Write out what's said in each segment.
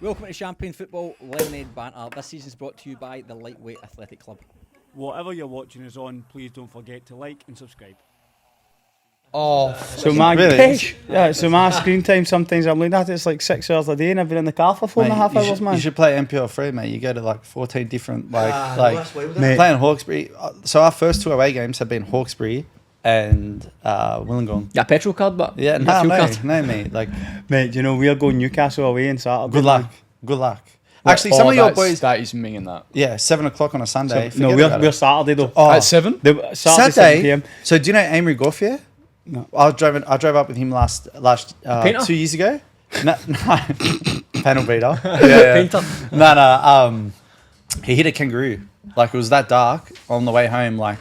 Welcome to Champagne Football Lemonade Banter. This season is brought to you by the Lightweight Athletic Club. Whatever you're watching us on, please don't forget to like and subscribe. Oh, So my screen time sometimes I'm looking at it's like 6 hours a day, and I've been in the car for 4.5 hours, man. You should play NPL 3, mate. You go to like 14 different Mate. playing Hawkesbury. So our first 2 away games have been Hawkesbury and Wollongong. Yeah, petrol card, but Yeah, fuel no, card. mate. Like, Mate, you know we're going Newcastle away on Saturday. good luck. Actually, some of your boys. That is minging that. Yeah, 7 o'clock on a Sunday. No, Forget about we're it. Saturday though. Oh, At 7? Saturday 7 Saturday. PM. So do you know Amory Gorfier? No. I drove up with him last Painter? 2 years ago. No, panel beater. Painter. No. He hit a kangaroo. Like, it was that dark on the way home. Like,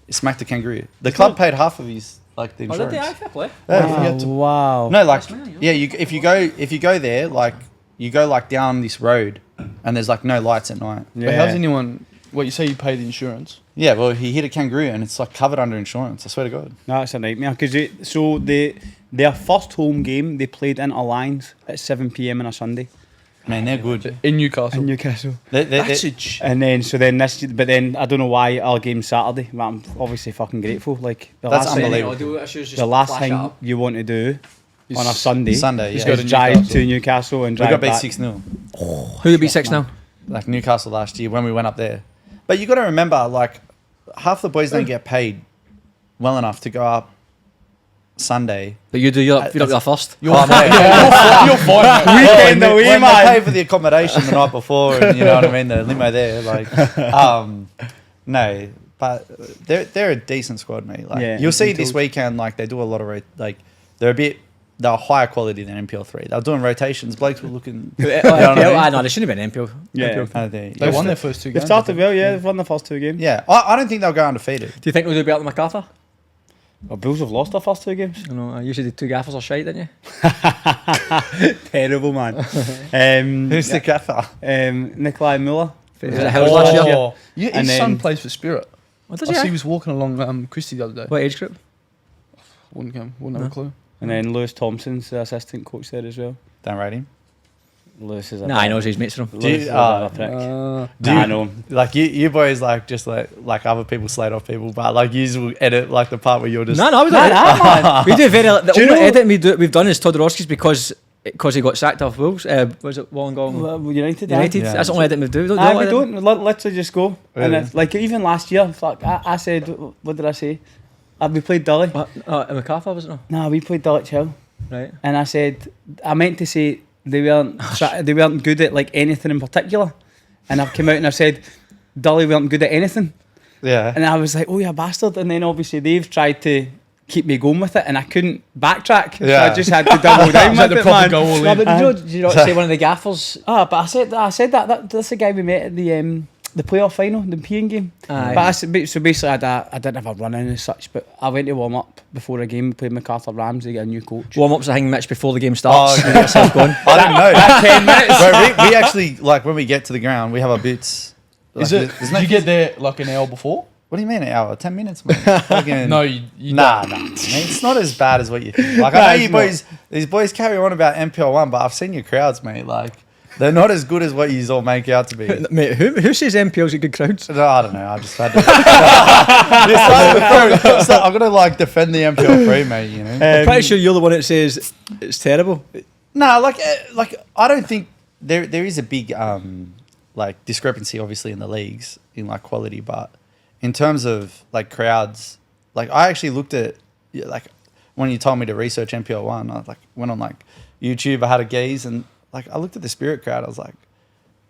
he smacked a kangaroo. The club paid half of his the Oh, did insurance. they? Aye, fair play. Wow. No, like, yeah. If you go there, like, you go like down this road, and there's like no lights at night. But how's anyone... What, you say you pay the insurance? Yeah, well, he hit a kangaroo, and it's like covered under insurance. I swear to God. No, it's a nightmare because their first home game they played in Alliance at 7 PM on a Sunday Man, they're good. In Newcastle. in Newcastle. That's a... And then but then I don't know why our game's Saturday. But I'm obviously fucking grateful. Like That's last thing, unbelievable. the last thing you want to do on a Sunday, Sunday, is yeah. drive to Newcastle and We drive got beat back. 6-0. Who would be 6 now? Like Newcastle last year when we went up there. But you got to remember, like, half the boys don't get paid well enough to go up Sunday. But you do, you're up there first. You're Oh, fine. mate. You're fine, mate. Weekend away, when man. they pay for the accommodation the night before, and you know what I mean, the limo there, like, no, but they're a decent squad, mate. Like, Yeah, you'll see I'm this told. weekend, like, they do a lot of they're higher quality than NPL 3. They're doing rotations. Blokes were looking. I know, they shouldn't have been NPL. Yeah. They won their first 2 They games. started well, yeah. They've won the first 2 games. Yeah, I don't think they'll go undefeated. Do you think we'll do better than MacArthur? Well, Bulls have lost their first 2 games. I know, usually the 2 gaffers are shite, didn't you? Terrible, man. Who's the gaffer? Nikolai Muller. Was it Howard last year? Oh, yeah, And his son then- plays for Spirit. What I does see he he? was walking along Christie the other day. What age group? Wouldn't have a clue. And then Lewis Thompson's the assistant coach there as well. Don't rate him. Lewis is a Nah, I know his mates from. Lewis Do you- is a prick. Do I you- know him. Like you boys, like just like other people slate off people, but like you will edit like the part where you're just. No, we don't. man. We do very. The Do you only know- editing we've done is Todorowski's because he got sacked off Wolves. Was it Wollongong Well, United. United? Yeah. That's the only editing we do. We don't, Aye, do we that editing. don't. Literally just go. And Really? it's like even last year, fuck, I said, what did I say? We played Dully. What? MacArthur was it? No. Nah, we played Dulwich Hill. Right. And I said, I meant to say they weren't good at like anything in particular. And I've come out and I've said, Dully weren't good at anything. Yeah. And I was like, oh, you bastard. And then obviously they've tried to keep me going with it and I couldn't backtrack. So Yeah. I just had to double down Is that with the it, proper man. goal? No, but did you not say one of the gaffers? Ah, but I said that that's the guy we met at the playoff final, the Pean game. Aye. But so basically I didn't have a run in as such, but I went to warm up before a game. We played MacArthur Rams, they get a new coach. Warm-up's a thing, Mitch, before the game starts. Oh, You get yourself going. I didn't know. 10 minutes. Bro, we actually like when we get to the ground, we have our boots. Like, Is it? there's Did you get there like an hour before? What do you mean an hour? 10 minutes, man. Fucking- No, you Nah, don't. nah. Mate, it's not as bad as what you think. Like, I know you boys, these boys carry on about NPL 1, but I've seen your crowds, mate. Like, they're not as good as what you all make out to be. Mate, who says NPL's a good crowds? No, I don't know. I just had to. I'm gonna like defend the NPL 3, mate. You know. I'm pretty sure you're the one that says it's terrible. No, like I don't think there is a big like discrepancy, obviously, in the leagues in like quality, but in terms of like crowds, like I actually looked at like when you told me to research NPL 1, I like went on like YouTube. I had a gaze and like I looked at the Spirit crowd. I was like,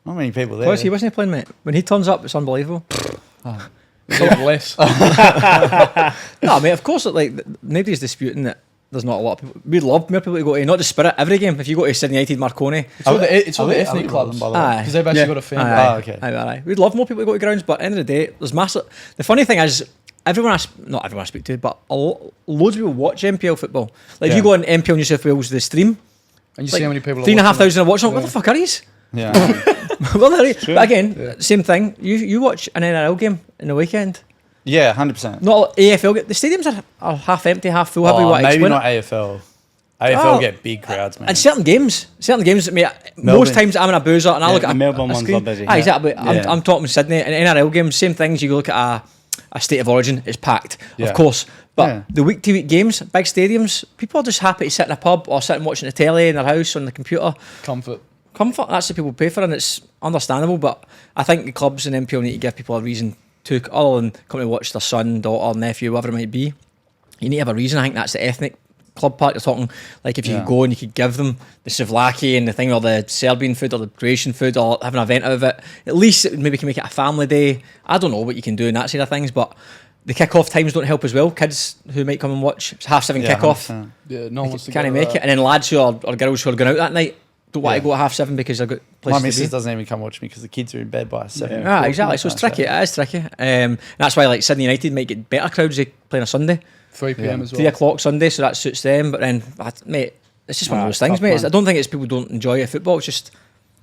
not many people there. He wasn't playing, mate. When he turns up, it's unbelievable. Less. No, mate, of course, like nobody's disputing that there's not a lot of people. We'd love more people to go to, not just Spirit, every game. If you go to Sydney United, Marconi. It's all the ethnic clubs. by the way. Because they've actually got a fan. Aye. okay. Aye. We'd love more people to go to grounds, but at the end of the day, there's massive. The funny thing is, not everyone I speak to, but loads of people watch NPL football. Like if you go on NPL New South Wales, the stream, And you like see how many people are 3,500 are watching. What Yeah. the fuck are these? Yeah. Well, but again, same thing. You watch an NRL game in the weekend. Yeah, 100%. Not AFL. The stadiums are half empty, half full. How do you want to Maybe explain not it? AFL. AFL Oh. get big crowds, man. And certain games, mate, most times I'm in a boozer and I look the at Melbourne a ones screen. are busy. Ah, exactly. Yeah. I'm talking Sydney and NRL games, same things. You look at a state of origin, it's packed, Yeah. of course. But Yeah. the week to week games, big stadiums, people are just happy to sit in a pub or sit and watching the telly in their house on the computer. Comfort. Comfort, that's what people pay for, and it's understandable. But I think the clubs and NPL need to give people a reason to, other than come to watch their son, daughter, nephew, whatever it might be. You need to have a reason. I think that's the ethnic club part you're talking. Like if you could go and you could give them the souvlaki and the thing, or the Serbian food or the Croatian food, or have an event out of it. At least it maybe can make it a family day. I don't know what you can do in that side of things, but the kick-off times don't help as well. Kids who might come and watch, it's 7:30 kick-off. 100%. Yeah, no one wants to Can't go make to it. And then lads who are, or girls who are going out that night don't want Yeah. to go at 7:30 because they've got My places to missus be. doesn't even come watch me because the kids are in bed by 7. Ah, exactly. So it's tricky. It is tricky. That's why like Sydney United might get better crowds. They play on a Sunday, 3 p.m. as well. 3 o'clock Sunday, so that suits them. But then, mate, it's just one of those things, tough, mate. man. I don't think it's people don't enjoy football. It's just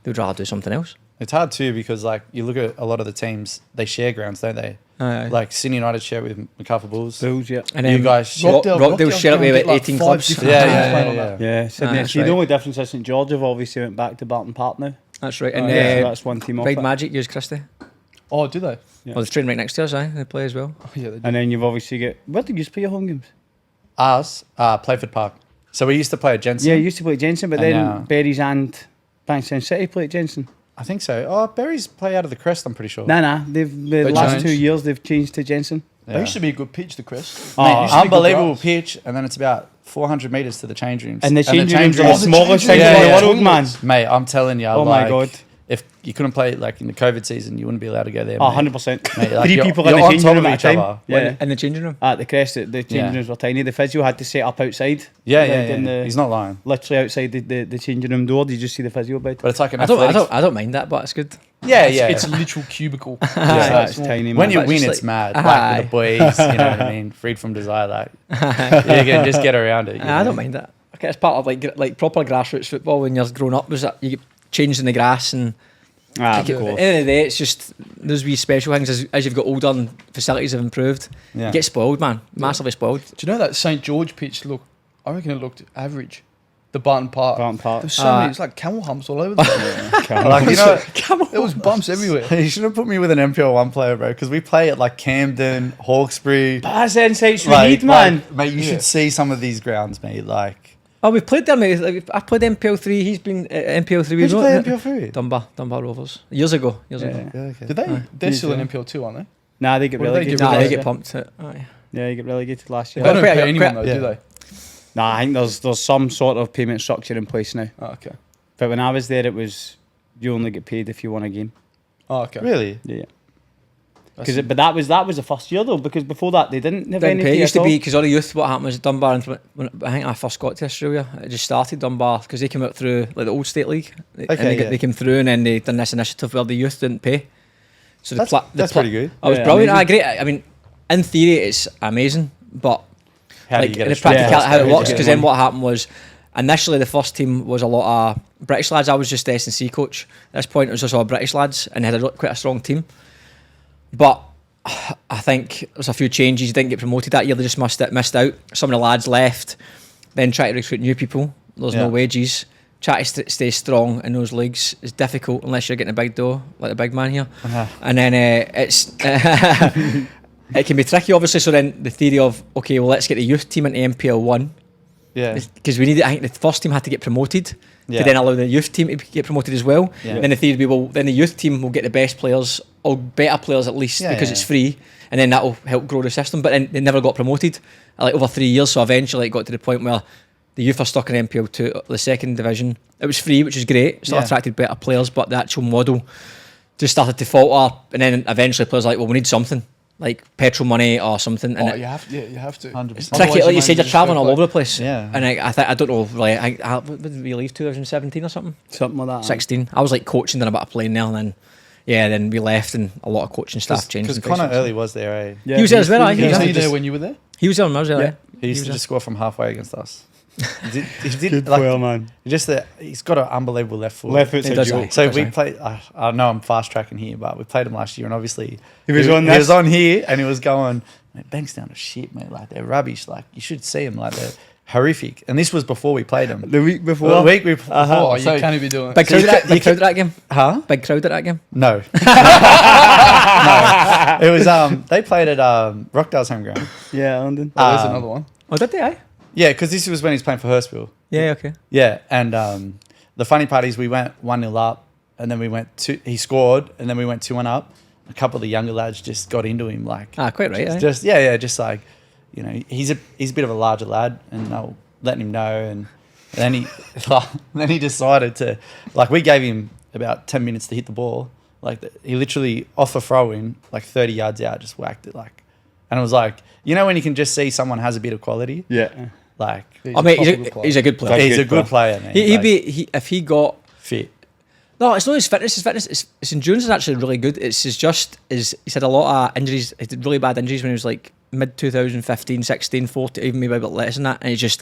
they would rather do something else. It's hard too because like you look at a lot of the teams, they share grounds, don't they? Aye. Like Sydney United share with MacArthur Bulls. Bulls, yeah. And You then guys share. Rockdale share it with get, like, 18 5 clubs. different Yeah, teams yeah, playing yeah, on that. Yeah, Sydney. that's See, right. the only difference is St George have obviously went back to Barton Park now. That's right. And So that's one team off Pride it. Magic use Christie. Oh, do they? Yeah. Well, the train right next to us, they play as well. Oh, yeah, they do. And then you've obviously got... Where did you play your home games? Ours, Playford Park. So we used to play at Jensen. Yeah, you used to play at Jensen, but And then now- Berries and Bankstown City play at Jensen. I think so. Oh, Berries play out of the Crest, I'm pretty sure. Nah, the They last changed. 2 years they've changed to Jensen. Yeah. They used to be a good pitch, the Crest. Oh, Mate, used to be good unbelievable grass. pitch, and then it's about 400 metres to the change rooms. And the change rooms are the rooms- smallest change thing rooms in are the world, man. Mate, I'm telling you, Oh like, my God. if you couldn't play like in the COVID season, you wouldn't be allowed to go there. Oh, mate. 100%. Mate, like, 3 you're- people you're in the on changing top room of at a each time. other. Yeah. In the changing room. At the Crest, the changing Yeah. rooms were tiny. The physio had to set up outside. Yeah, like, yeah, in yeah. the- He's not lying. Literally outside the changing room door. Did you just see the physio bed? But it's like an I athletics. don't mind that, but it's good. Yeah, yeah. It's a literal cubicle. Yeah. It's tiny, man. When you But win, just it's like- mad. Aye. Like with the boys, you know what I mean? Freed from desire, like you can just get around it. you I know? don't mind that. Okay, it's part of like proper grassroots football when you're growing up. Was that you get changed in the grass and Ah, like, of at course. the end of the day, it's just those wee special things as you've got older and facilities have improved. Yeah. You get spoiled, man. Massively spoiled. Do you know that St George pitch I reckon it looked average. The Barton Park. Barton Park. There's so many, it's like camel humps all over the place. Like, you know, There was bumps everywhere. you should have put me with an MPL1 player, bro, because we play at like Camden, Hawkesbury. That's the insights we Like, need, man. mate, you Yeah. should see some of these grounds, mate. Like, Oh, we played there, mate. Like, I played NPL3. He's been at NPL3. who'd you we play know- MPL3? Dunbar Rovers. Years ago. Yeah. Yeah, okay. Did they? They're still in NPL 2, aren't they? Nah, they get What do they relegated. do Nah, with they last get year? pumped. Aye. Yeah, you get relegated last year. They don't quite- pay anyone quite- though, do yeah. they? Nah, I think there's some sort of payment structure in place now. Oh, okay. But when I was there, it was you only get paid if you won a game. Oh, okay. Really? Yeah. That's- But that was the first year though, because before that they didn't have Didn't any pay. It pay used at to all. be because all the youth. What happened was at Dunbar, and when I think I first got to Australia, it just started Dunbar because they came out through like the old state league. And Okay, they came through and then they done this initiative where the youth didn't pay. So That's pretty good. I was Yeah, brilliant. amazing. Great. I mean, in theory, it's amazing, but How do like you get in a the practical Yeah, how it it's works good because then money. what happened was initially the first team was a lot of British lads. I was just the S&C coach at this point. It was just all British lads and they had quite a strong team, but I think there's a few changes. Didn't get promoted that year. They just missed out. Some of the lads left, then try to recruit new people. There's no Yeah. wages. Try to stay strong in those leagues is difficult unless you're getting a big dough like the big man here. And then it's it can be tricky, obviously. So then the theory of okay, well, let's get the youth team into NPL1 Yeah. because we need. I think the first team had to get promoted Yeah. to then allow the youth team to get promoted as well. Yeah. Then the theory would be well, then the youth team will get the best players or better players at least Yeah, because yeah. it's free, and then that will help grow the system. But then they never got promoted like over 3 years. So eventually it got to the point where the youth are stuck in NPL2, the second division. It was free, which is great. Still Yeah. attracted better players, but the actual model just started to falter. And then eventually players are like, well, we need something like petrol money or something. And Oh, it, you have to. 100%. tricky, Otherwise like you said, manage you're to travelling go all play. over the place. Yeah. And I don't know, like, when did we leave? 2017 or something? Something like that. 16. I was like coaching, then a bit of playing there, and then then we left, and a lot of coaching staff changed. Because and Connor places. Early was there, eh? Yeah, He was there as well, aye. he He Was was he there. there when you were there? He was there when I was there. Yeah. Yeah. He used to just score from halfway against us. He did Good like, player, man. just that he's got an unbelievable left foot. Left foot's He a does, joke. aye. So Does we he? played. I know I'm fast tracking here, but we played him last year, and obviously He was on He this. was on here, and he was going. Mate, Bankstown are shit, mate. Like they're rubbish. Like you should see them. Like they're horrific. And this was before we played them. The week before. The week before. Oh, you So- can't even do it. Big crowd, big crowd at that game. Huh? Big crowd at that game. No. No. It was they played at Rockdale's home ground. Yeah, London. Oh, there's another one. Oh, did they? Aye? Yeah, because this was when he's playing for Hurstville. Yeah. Okay. Yeah, and the funny part is we went 1-0 up, and then we went he scored, and then we went 2-1 up. A couple of the younger lads just got into him, like Quite right. Aye. just like, you know, he's a bit of a larger lad, and they were letting him know, and then he decided to, like, we gave him about 10 minutes to hit the ball, like he literally off a throw in, like 30 yards out, just whacked it, like, and it was like, you know, when you can just see someone has a bit of quality, Yeah. like I mean, he's a good player. he's a good player, man. He'd like, be if he got. fit. No, it's not his fitness. His fitness, his endurance is actually really good. It's he's had a lot of injuries. He did really bad injuries when he was like mid 2015, 16, 14, even maybe a bit less than that, and he just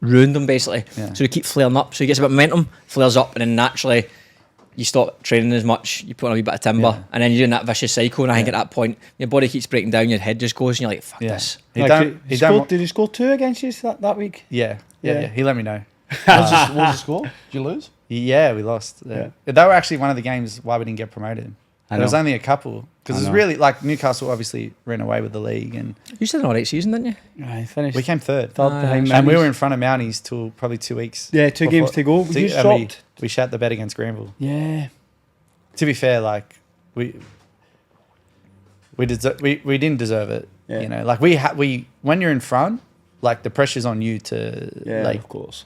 ruined them basically. Yeah. So he keep flaring up. So he gets a bit of momentum, flares up, and then naturally you stop training as much. You put on a wee bit of timber, Yeah. and then you're in that vicious cycle. And I think at that point your body keeps breaking down, your head just goes, and you're like, "Fuck Yeah. this." He Like, don't. he He don't. did he score 2 against you that week? Yeah. Yeah. He let me know. What was the score? Did you lose? Yeah, we lost. Yeah. They were actually one of the games why we didn't get promoted. There was only a couple because I it's know. really like Newcastle obviously ran away with the league, and You just had an alright season, didn't you? I finished we came third. third behind And we Mounties. were in front of Mounties till probably 2 weeks. Yeah, 2 games to go. And You dropped. we shat the bed against Granville. Yeah. To be fair, like we didn't deserve it. Yeah. You know, like we when you're in front, like the pressure's on you to like of course.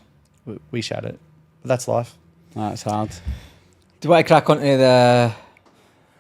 we shat it. But that's life. That's hard. Do you want to crack onto the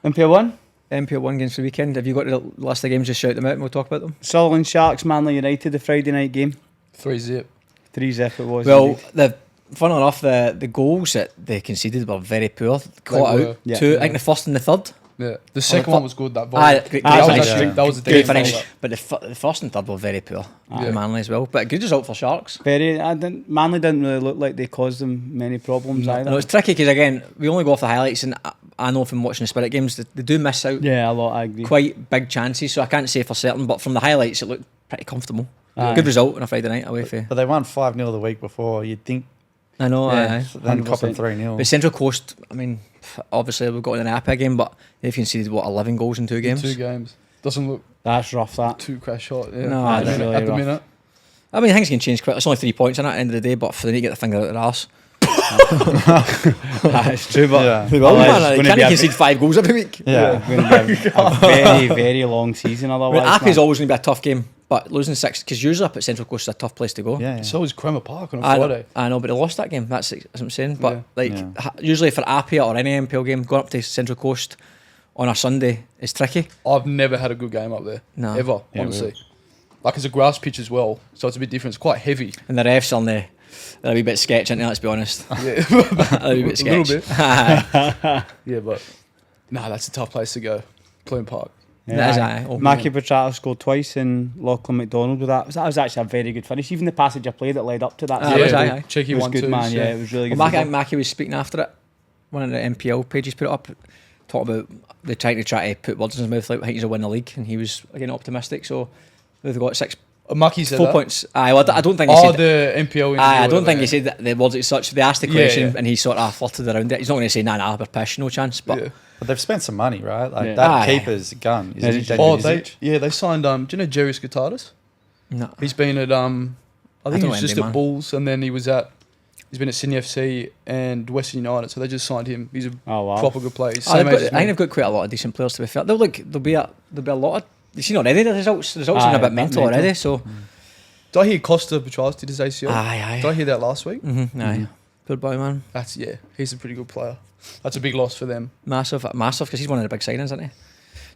NPL 1? NPL 1 games for the weekend? Have you got the list of games? Just shout them out and we'll talk about them. Sutherland Sharks, Manly United, the Friday night game. 3-0. 3-0 it was. Well, indeed. funnily enough, the goals that they conceded were very poor. Caught were. out Yeah. two, I think the first and the third. Yeah. The second one was good, that Aye, volley. great That was finish. actually- that was a Great decent finish. volley. But the first and third were very poor. Yeah. Manly as well. But a good result for Sharks. Manly didn't really look like they caused them many problems either. No, it's tricky because, again, we only go off the highlights, and I know from watching the Spirit games, they do miss out Yeah, a lot, I agree. quite big chances, so I can't say for certain, but from the highlights, it looked pretty comfortable. Aye. Good result on a Friday night away for. But they won 5-0 the week before. You'd think I know, Yeah. aye. then 100%. copping 3-0. But Central Coast, I mean, obviously we've got an APA game, but they've conceded, 11 goals in 2 games? 2 games. Doesn't look That's rough, that. too crash hot. Yeah. No, at it's the minute. really At the rough. minute. I mean, things can change quickly. It's only 3 points in it at the end of the day, but for they need to get the finger out of their arse. That's true, but Yeah. They will, Otherwise, man. it's They gonna can't be a concede 5 goals every week. Yeah. going to be a very, very long season I otherwise. mean, APA's man. always going to be a tough game, but losing 6, because usually up at Central Coast is a tough place to go. Yeah. So is Kremer Park on a I Friday. know, but they lost that game. That's what I'm saying. But Yeah. like, Yeah. usually for APA or any NPL game, going up to Central Coast on a Sunday is tricky. I've never had a good game up there. No. Ever, Yeah, honestly. Like, it's a grass pitch as well, so it's a bit different. It's quite heavy. And the refs on they're a wee bit sketch, aren't they? Let's be honest. Yeah. They're a wee bit A sketch. little bit. Yeah, but no, that's a tough place to go. Clune Park. That is aye. aye. Oh, Mackie Petrato scored twice and Lachlan McDonald with that. That was actually a very good finish. Even the passage of play that led up to that. Aye, it was, aye. Cheeky It was 1 good, 2. man. Yeah, it was really good. Well, I think football. Mackie was speaking after it. One of the NPL pages put it up, talking about they trying to put words in his mouth. Like, I think he's a win the league, and he was again optimistic. So they've got 6 Mackie said 4 that. points. Aye, well, I don't think he Oh, said. the NPL interview. Aye, I don't whatever, think he yeah. said that the words as such. They asked the Yeah, question, yeah. and he sort of flirted around it. He's not going to say nah, we're pish, no chance. But Yeah. But they've spent some money, right? Like Yeah. that Aye. keeper's a gun. Isn't he? Oh, Daniel they signed. Do you know Jerry Scatardis? no, He's been at I think don't he know was just anything, at man. Bulls, and then he's been at Sydney FC and Western United. So they just signed him. He's a Oh, wow. proper good player. He's Oh, same they've age got, as I think me. they've got quite a lot of decent players. To be fair, there'll be a lot of. You seen already the results. The results Aye, are a bit that mental mental. already. So Did I hear Costa Petralis did his ACL? aye, Did I hear that last week? aye. Good boy, man. He's a pretty good player. That's a big loss for them. Massive, because he's one of the big signings, isn't he?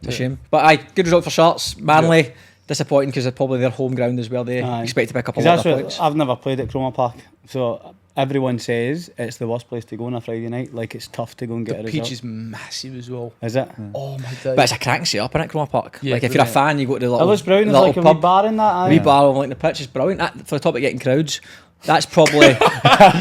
It's a shame. But aye, good result for Sharks. Manly, disappointing because they're probably their home ground as well. They Aye. expect to pick up a 'Cause lot that's of what- points. I've never played at Cromer Park, so everyone says it's the worst place to go on a Friday night. Like, it's tough to go and get The a pitch result. is massive as well. Is it? Oh my days. But it's a cracking setup in it, Cromer Park. Yeah, Like if you're a brilliant. fan, you go to the It little, looks brilliant. There's little like a wee pub, bar in that. the Aye. wee bar along like the pitch is brilliant. That, for the top of getting crowds, that's probably.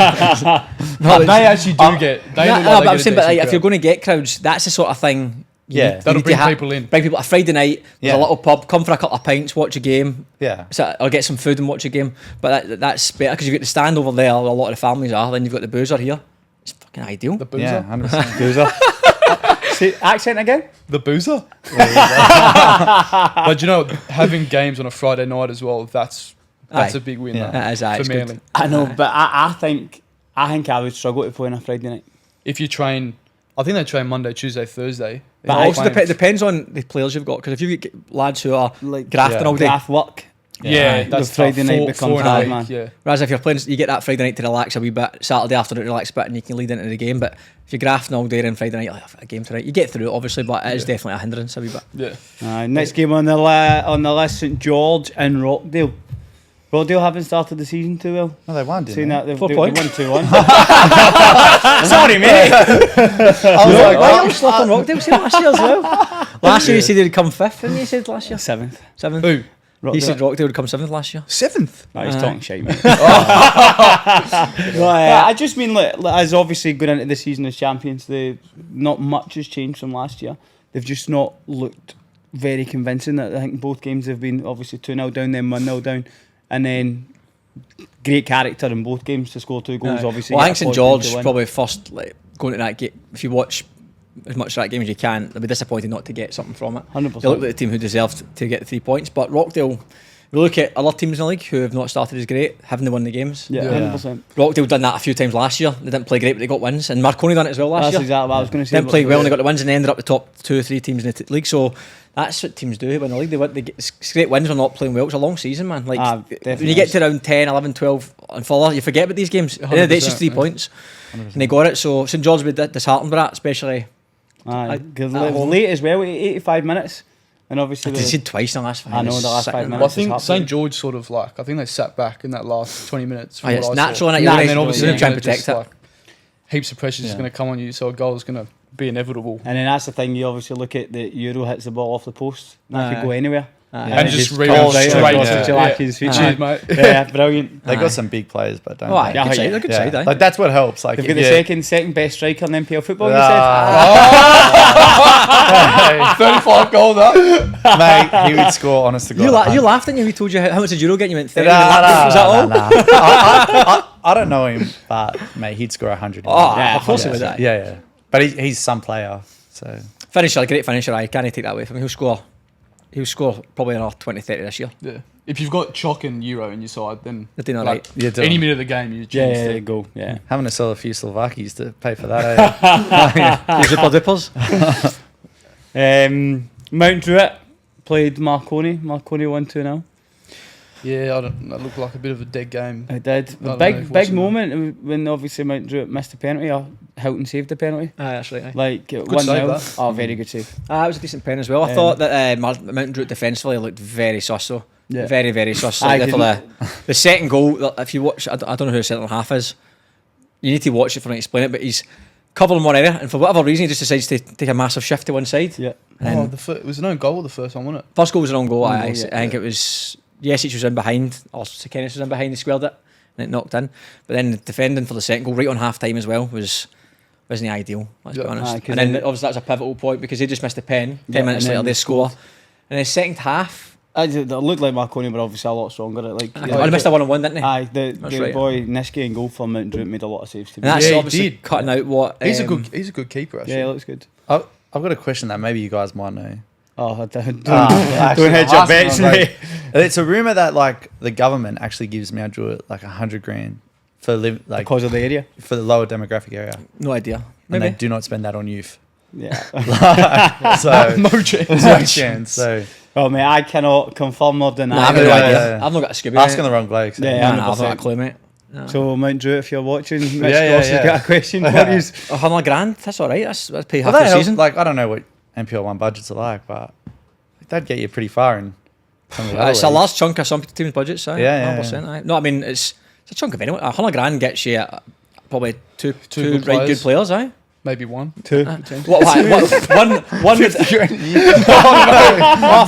they actually do get. They No, look no, like but they I'm get a saying, but like, decent if you're crowd. going to get crowds, that's the sort of thing Yeah. That'll bring people in. Bring people a Friday night. There's Yeah. a little pub. Come for a couple of pints, watch a game. Yeah. So, or get some food and watch a game. But that's better because you get to stand over there. A lot of the families are. Then you've got the boozer here. It's fucking ideal. The boozer. Yeah, 100%. Boozer. See, accent again? The boozer. But you know, having games on a Friday night as well, that's Aye. a big win. Yeah. That, It is, aye, for it's good. Manly. I know, but I think I would struggle to play on a Friday night. If you train, I think they train Monday, Tuesday, Thursday. But I also depends on the players you've got. Because if you get lads who are Like grafting all day, Graft work. Yeah, The that's Friday tough. night Four becomes in a hard, week, man. Yeah. whereas if you're playing, you get that Friday night to relax a wee bit, Saturday afternoon to relax a bit, and you can lead into the game. But if you're grafting all day and Friday night, you're like, a game tonight. You get through it, obviously, but it is definitely a hindrance a wee bit. Yeah. Next game on the list, St George and Rockdale. Rockdale haven't started the season too well. No, they won, didn't Saying they? that they 4 won points. 2-1. Sorry, mate. I was like, Why are you slapping Rockdale? See last year as well. Last year you said they'd come fifth, and you said last year 7th. seventh. Who? He said Rockdale would come seventh last year. 7th. No, he's Aye. talking shite, mate. I just mean, like, as obviously going into the season as champions, not much has changed from last year. They've just not looked very convincing. I think both games have been obviously 2-0 down, then 1-0 down, and then great character in both games to score 2 goals. Aye. Obviously, Well, I get think a St point George to win. probably first going to that game. If you watch as much of that game as you can, they'll be disappointed not to get something from it. 100%. They look like the team who deserved to get the 3 points. But Rockdale, we look at other teams in the league who have not started as great, haven't they won the games? Yeah, Yeah. 100%. Rockdale done that a few times last year. They didn't play great, but they got wins. And Marconi done it as well last That's year. exactly what I was going to say. Didn't play well and they got the wins and they ended up the top 2 or 3 teams in the league. So that's what teams do when the league. They get it's great wins or not playing well. It's a long season, man. Like when definitely you get is. to around 10, 11, 12 and further, you forget about these games. At the end of the day, it's just 3 100%, points. And they got it. So St George would be disheartened by that, especially. Aye, because at it was home. late as well, 85 minutes. And obviously, They said twice in the last 5 I know, minutes. the last 5 Sickening. minutes. Well, I It's think heartbreaking. St George sort of like, I think they sat back in that last 20 minutes. Aye, it's what I saw. natural, innit? Nah, You're And right. then obviously You're trying to they're protect just, it. like, heaps of pressure is Yeah. going to come on you, so a goal is going to be inevitable. And then that's the thing, you obviously look at the Euro hits the ball off the post. That could Aye. go anywhere. Aye. And it just just rebound goes right straight across to the Chilaki's feet. Cheers, mate. Yeah, brilliant. They Aye. got some big players, but don't Oh, aye, they? Yeah, good side. yeah. They're good side, aye. Like that's what helps. Like They've got if the you- second best striker in NPL football, you Ah, 35 goal that. mate, he would score. Honest to God, You laughed, didn't you? We told you how much did Euro get? You went 30. Nah, Was that all? I don't know him, but mate, he'd score 100. Oh, Yeah, of course he yeah, would. Aye. yeah. But he's some player. So Finisher, a great finisher. I can't take that away from him. He'll score probably another 20, 30 this year. Yeah. If you've got Chalk and Euro in your side, then They're doing all like, right. Yeah, any minute of the game, you Yeah, choose yeah, to- go. Yeah. having to sell a few Slovakis to pay for that. Zipper dippers. Mount Druitt played Marconi. Marconi won 2-0. Yeah, that looked like a bit of a dead game. It did. I A don't know big if big watching moment when obviously Mount Druitt missed the penalty or Houghton saved the penalty. Aye, that's right. Aye. Like save 1-0. that. Oh, very good save. It was a decent pen as well. I thought that Mountain Druitt defensively looked very sus though. Yeah. Very, very sus. Aye, Like, for the second goal, if you watch, I don't know who the centre half is. You need to watch it for me to explain it, but he's covering one area, and for whatever reason, he just decides to take a massive shift to one side. Yeah. And It was an own goal the first one, wasn't it? first goal was an own goal. Own I goal, yeah. think it was Yesic was in behind, or Sekenis was in behind. He squared it, and it knocked in. But then the defending for the second goal, right on half time as well, wasn't ideal. Let's be Yeah. honest. Aye, 'cause and then then- obviously that was a pivotal point because they just missed a pen. 10 Yeah, minutes and later then they they score. And the second half, It looked like Marconi were obviously a lot stronger. I missed a 1-on-1, didn't he? Aye, the That's right. boy Niski in goal for Mount Druitt made a lot of saves to me. And that's Yeah, he obviously did. cutting out what He's a good keeper, actually. Yeah, it looks good. I've got a question that maybe you guys might know. Oh, don't Actually, hedge I'm your asking, bets, I was mate. like- It's a rumor that like the government actually gives Mount Druitt like 100 grand for like Because of the area. for the lower demographic area, No idea. and Maybe. they do not spend that on youth. Yeah. So No chance. no chance. So Well, mate, I cannot confirm or deny. I've it. no Yeah, idea. yeah, yeah. I've not got a Scooby. asking the wrong bloke. So. Yeah. I've not 100%. got a clue, mate. No. So, Mount Druitt, if you're watching, Mitch Yeah, Goss has yeah. got a question for you. $100,000, that's all right. That's pay half Well, that the helps, season. like I don't know what NPL 1 budgets are like, but that'd get you pretty far in some of the other It's a leagues. large chunk of some teams' budgets. Aye. Yeah, yeah, 100%. Aye. No, I mean it's a chunk of anyone. $100,000 gets you probably two good right good players. players. Aye. Maybe one. Two. One would. For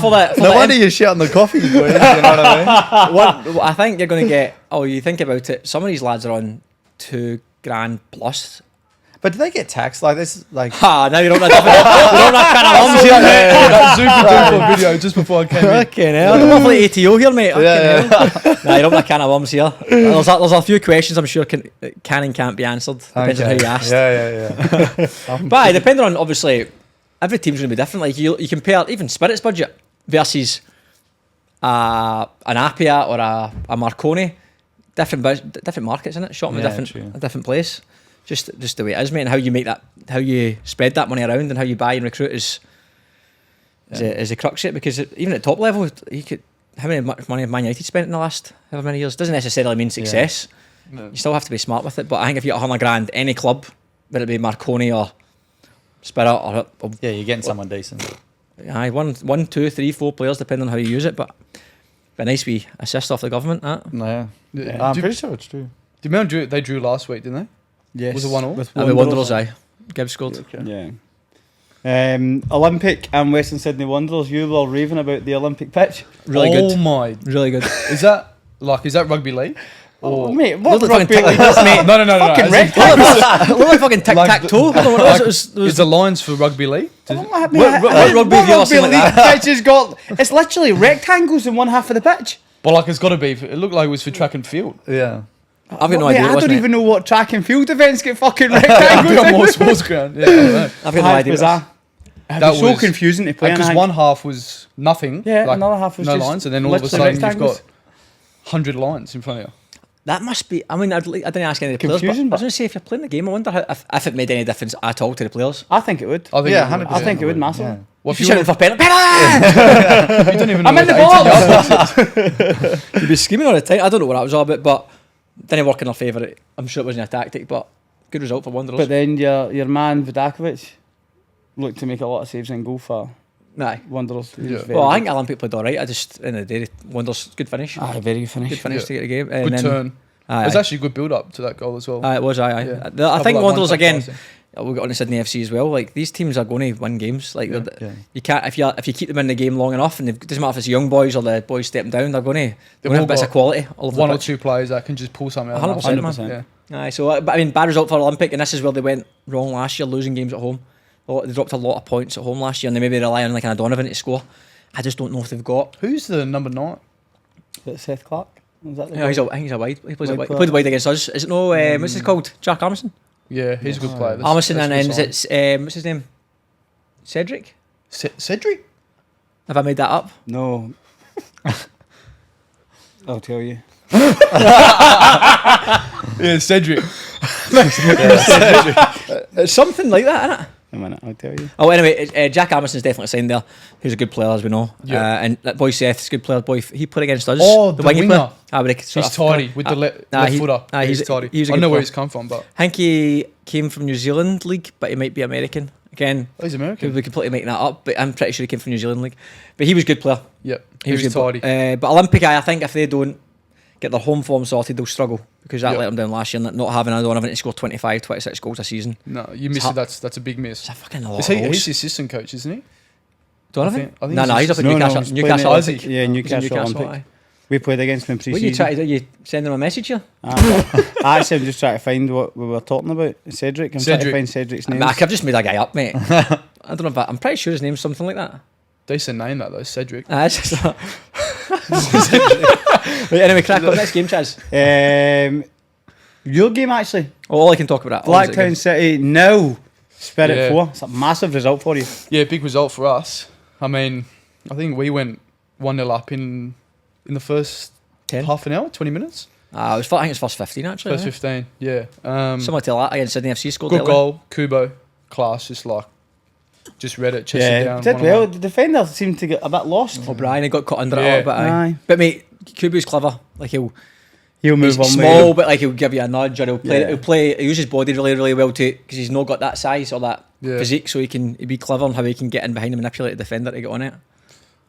the No wonder you're shouting the coffee, boys. You know what I mean? one, I think you're going to get. Oh, you think about it. Some of these lads are on $2,000 plus. But do they get taxed like this? Like, Now you're on that kind of arms here, mate. That super duper video just before I came in. Fucking hell. I'm not like ATO here, mate. Nah, you're on that kind of arms here. There's a few questions I'm sure can and can't be answered. Depends on how you ask. Yeah. But depending on, obviously, every team's going to be different. Like you compare even Spirit's budget versus an Appia or a Marconi. Different markets, isn't it? Shot in a different place. Just the way it is, mate, and how you make that, how you spread that money around, and how you buy and recruit is the crux of it. Because even at top level, how much money have Man United spent in the last however many years doesn't necessarily mean success. Yeah. You still have to be smart with it. But I think if you got $100,000, any club, whether it be Marconi or Spirit or you're getting someone decent. Aye, one, 2, 3, 4 players, depending on how you use it. But a nice wee assist off the government. That. No, Yeah. I'm pretty sure it's true. Do you remember they drew last week, didn't they? Yes. Was it 1-1? With Wanderers, aye. Gibbs scored. Okay. Yeah. Olympic and Western Sydney Wanderers. You were raving about the Olympic pitch. Really Oh good. my! Really good. Is that rugby league? Oh, mate, what Look like rugby fucking league is, mate? No. Fucking as in- rectangles. Look like fucking tic-tac-toe. Is the Lions for rugby league? what rugby have you ever seen like that? Pitch has got, it's literally rectangles in one half of the pitch. But like it's got to be. It looked like it was for track and field. Yeah. I've got no Mate, idea. I what it don't was, even know what track and field events get fucking Be rectangles on in. more sports ground. Yeah, I don't know. mate. I've got no idea. What it was. That so was confusing to play. because one half was nothing. Yeah, like another half was no just lines, and then all of a literally sudden you've rectangles. got 100 lines in front of you. That must be. I mean, I didn't ask any of the players, Confusing, but I but- was going to say if you're playing the game, I wonder if it made any difference at all to the players. I think it would. I think Yeah, it would. 100%. I think it would massively. Yeah. Well, If you're shouting for penalty, you don't even know I'm in the where box. you'd be screaming all the time. I don't know what that was all about, but didn't work in their favour. I'm sure it wasn't a tactic, but good result for Wanderers. But then your man Vidakovic looked to make a lot of saves and goal for Aye. Wanderers. He was Yeah. very Well, I good. think Olympic played all right. I just, in the day, Wanderers, good finish. Aye, very good finish. Good finish Yeah. to get the game. Good turn. Aye, It was aye. actually a good build up to that goal as well. It was, aye. Yeah. I Couple think of Wanderers, one-touch again, passing. we got on to Sydney FC as well. Like, these teams are going to win games. Like, Yeah. they're- you can't, if you keep them in the game long enough, and it doesn't matter if it's young boys or the boys stepping down, they're going to all have bits got of quality all over One the or pitch. two players that can just pull something out. 100%, man. 100%. Yeah. Aye, so but I mean, bad result for Olympic, and this is where they went wrong last year, losing games at home. They dropped a lot of points at home last year, and they maybe rely on like an Donovan to score. I just don't know if they've got. Who's the number 9? Is that Seth Clark? Is that the Yeah, guy? I think he's a wide. He plays a Wide wide. He player. played wide against us. Is it no? What's it called? Jack Armisen. Yeah, he's a good player. That's- Armisen, that's and a then good is sign. it what's his name? Cedric. Cedric? Have I made that up? No. I'll tell you. Yeah, Cedric. It's something like that, isn't it? A minute, I'll tell you. Oh, anyway, Jack Armison's definitely signed there. He's a good player, as we know. Yeah. And that boy Seth's a good player. Boy, he played against us. Oh, the wingy winger. player. Ah, but He's tidy with the left footer. He's tidy. He's a I good know where player. he's come from, but I think he came from New Zealand league, but he might be American. Again, he's American. could be completely making that up, but I'm pretty sure he came from New Zealand league. But he was a good player. Yep, He was he's good. tidy. But Olympic, I think if they don't get their home form sorted, they'll struggle because that Yep. let them down last year. Not having a Donovan to score 25, 26 goals a season. No, you missed it. That's a big miss. It's a fucking lot Is of he's goals. the assistant coach, isn't he? Donovan? I think No, he's he's up at No, Newcastle. he's Newcastle playing Olympic. at- yeah, Newcastle Olympic. aye. We played against him What are you pre-season. trying to do? You send him a message here? Actually, I'm just trying to find what we were talking about. Cedric. I'm trying to Cedric. find Cedric's I name. mean, I've just made a guy up, mate. I don't know if I'm pretty sure his name's something like that. Decent name that though, Cedric. It's just right, anyway, crack on. Next game, Chaz. Your game, actually. All I can talk about that. All is it Blacktown again. City, now Spirit Yeah. 4. It's a massive result for you. Yeah, big result for us. I mean, I think we went 1-0 up in the first 10. half an hour, 20 minutes. I think it was first 15 actually. First 15, yeah. Similar to that against Sydney FC scored. Good early. goal, Kubo, class, just read it, chested Yeah, down. did one well. on one. The defender seemed to get a bit lost. O'Brien, he got caught under it a Yeah. little bit. Aye. Aye. But mate, Kubu's clever. Like He'll he's move on. small, but like he'll give you a nudge, or he'll play. Yeah. He'll use his body really, really well to because he's not got that size or that Yeah. physique, so he'll be clever on how he can get in behind and manipulate the defender to get on it.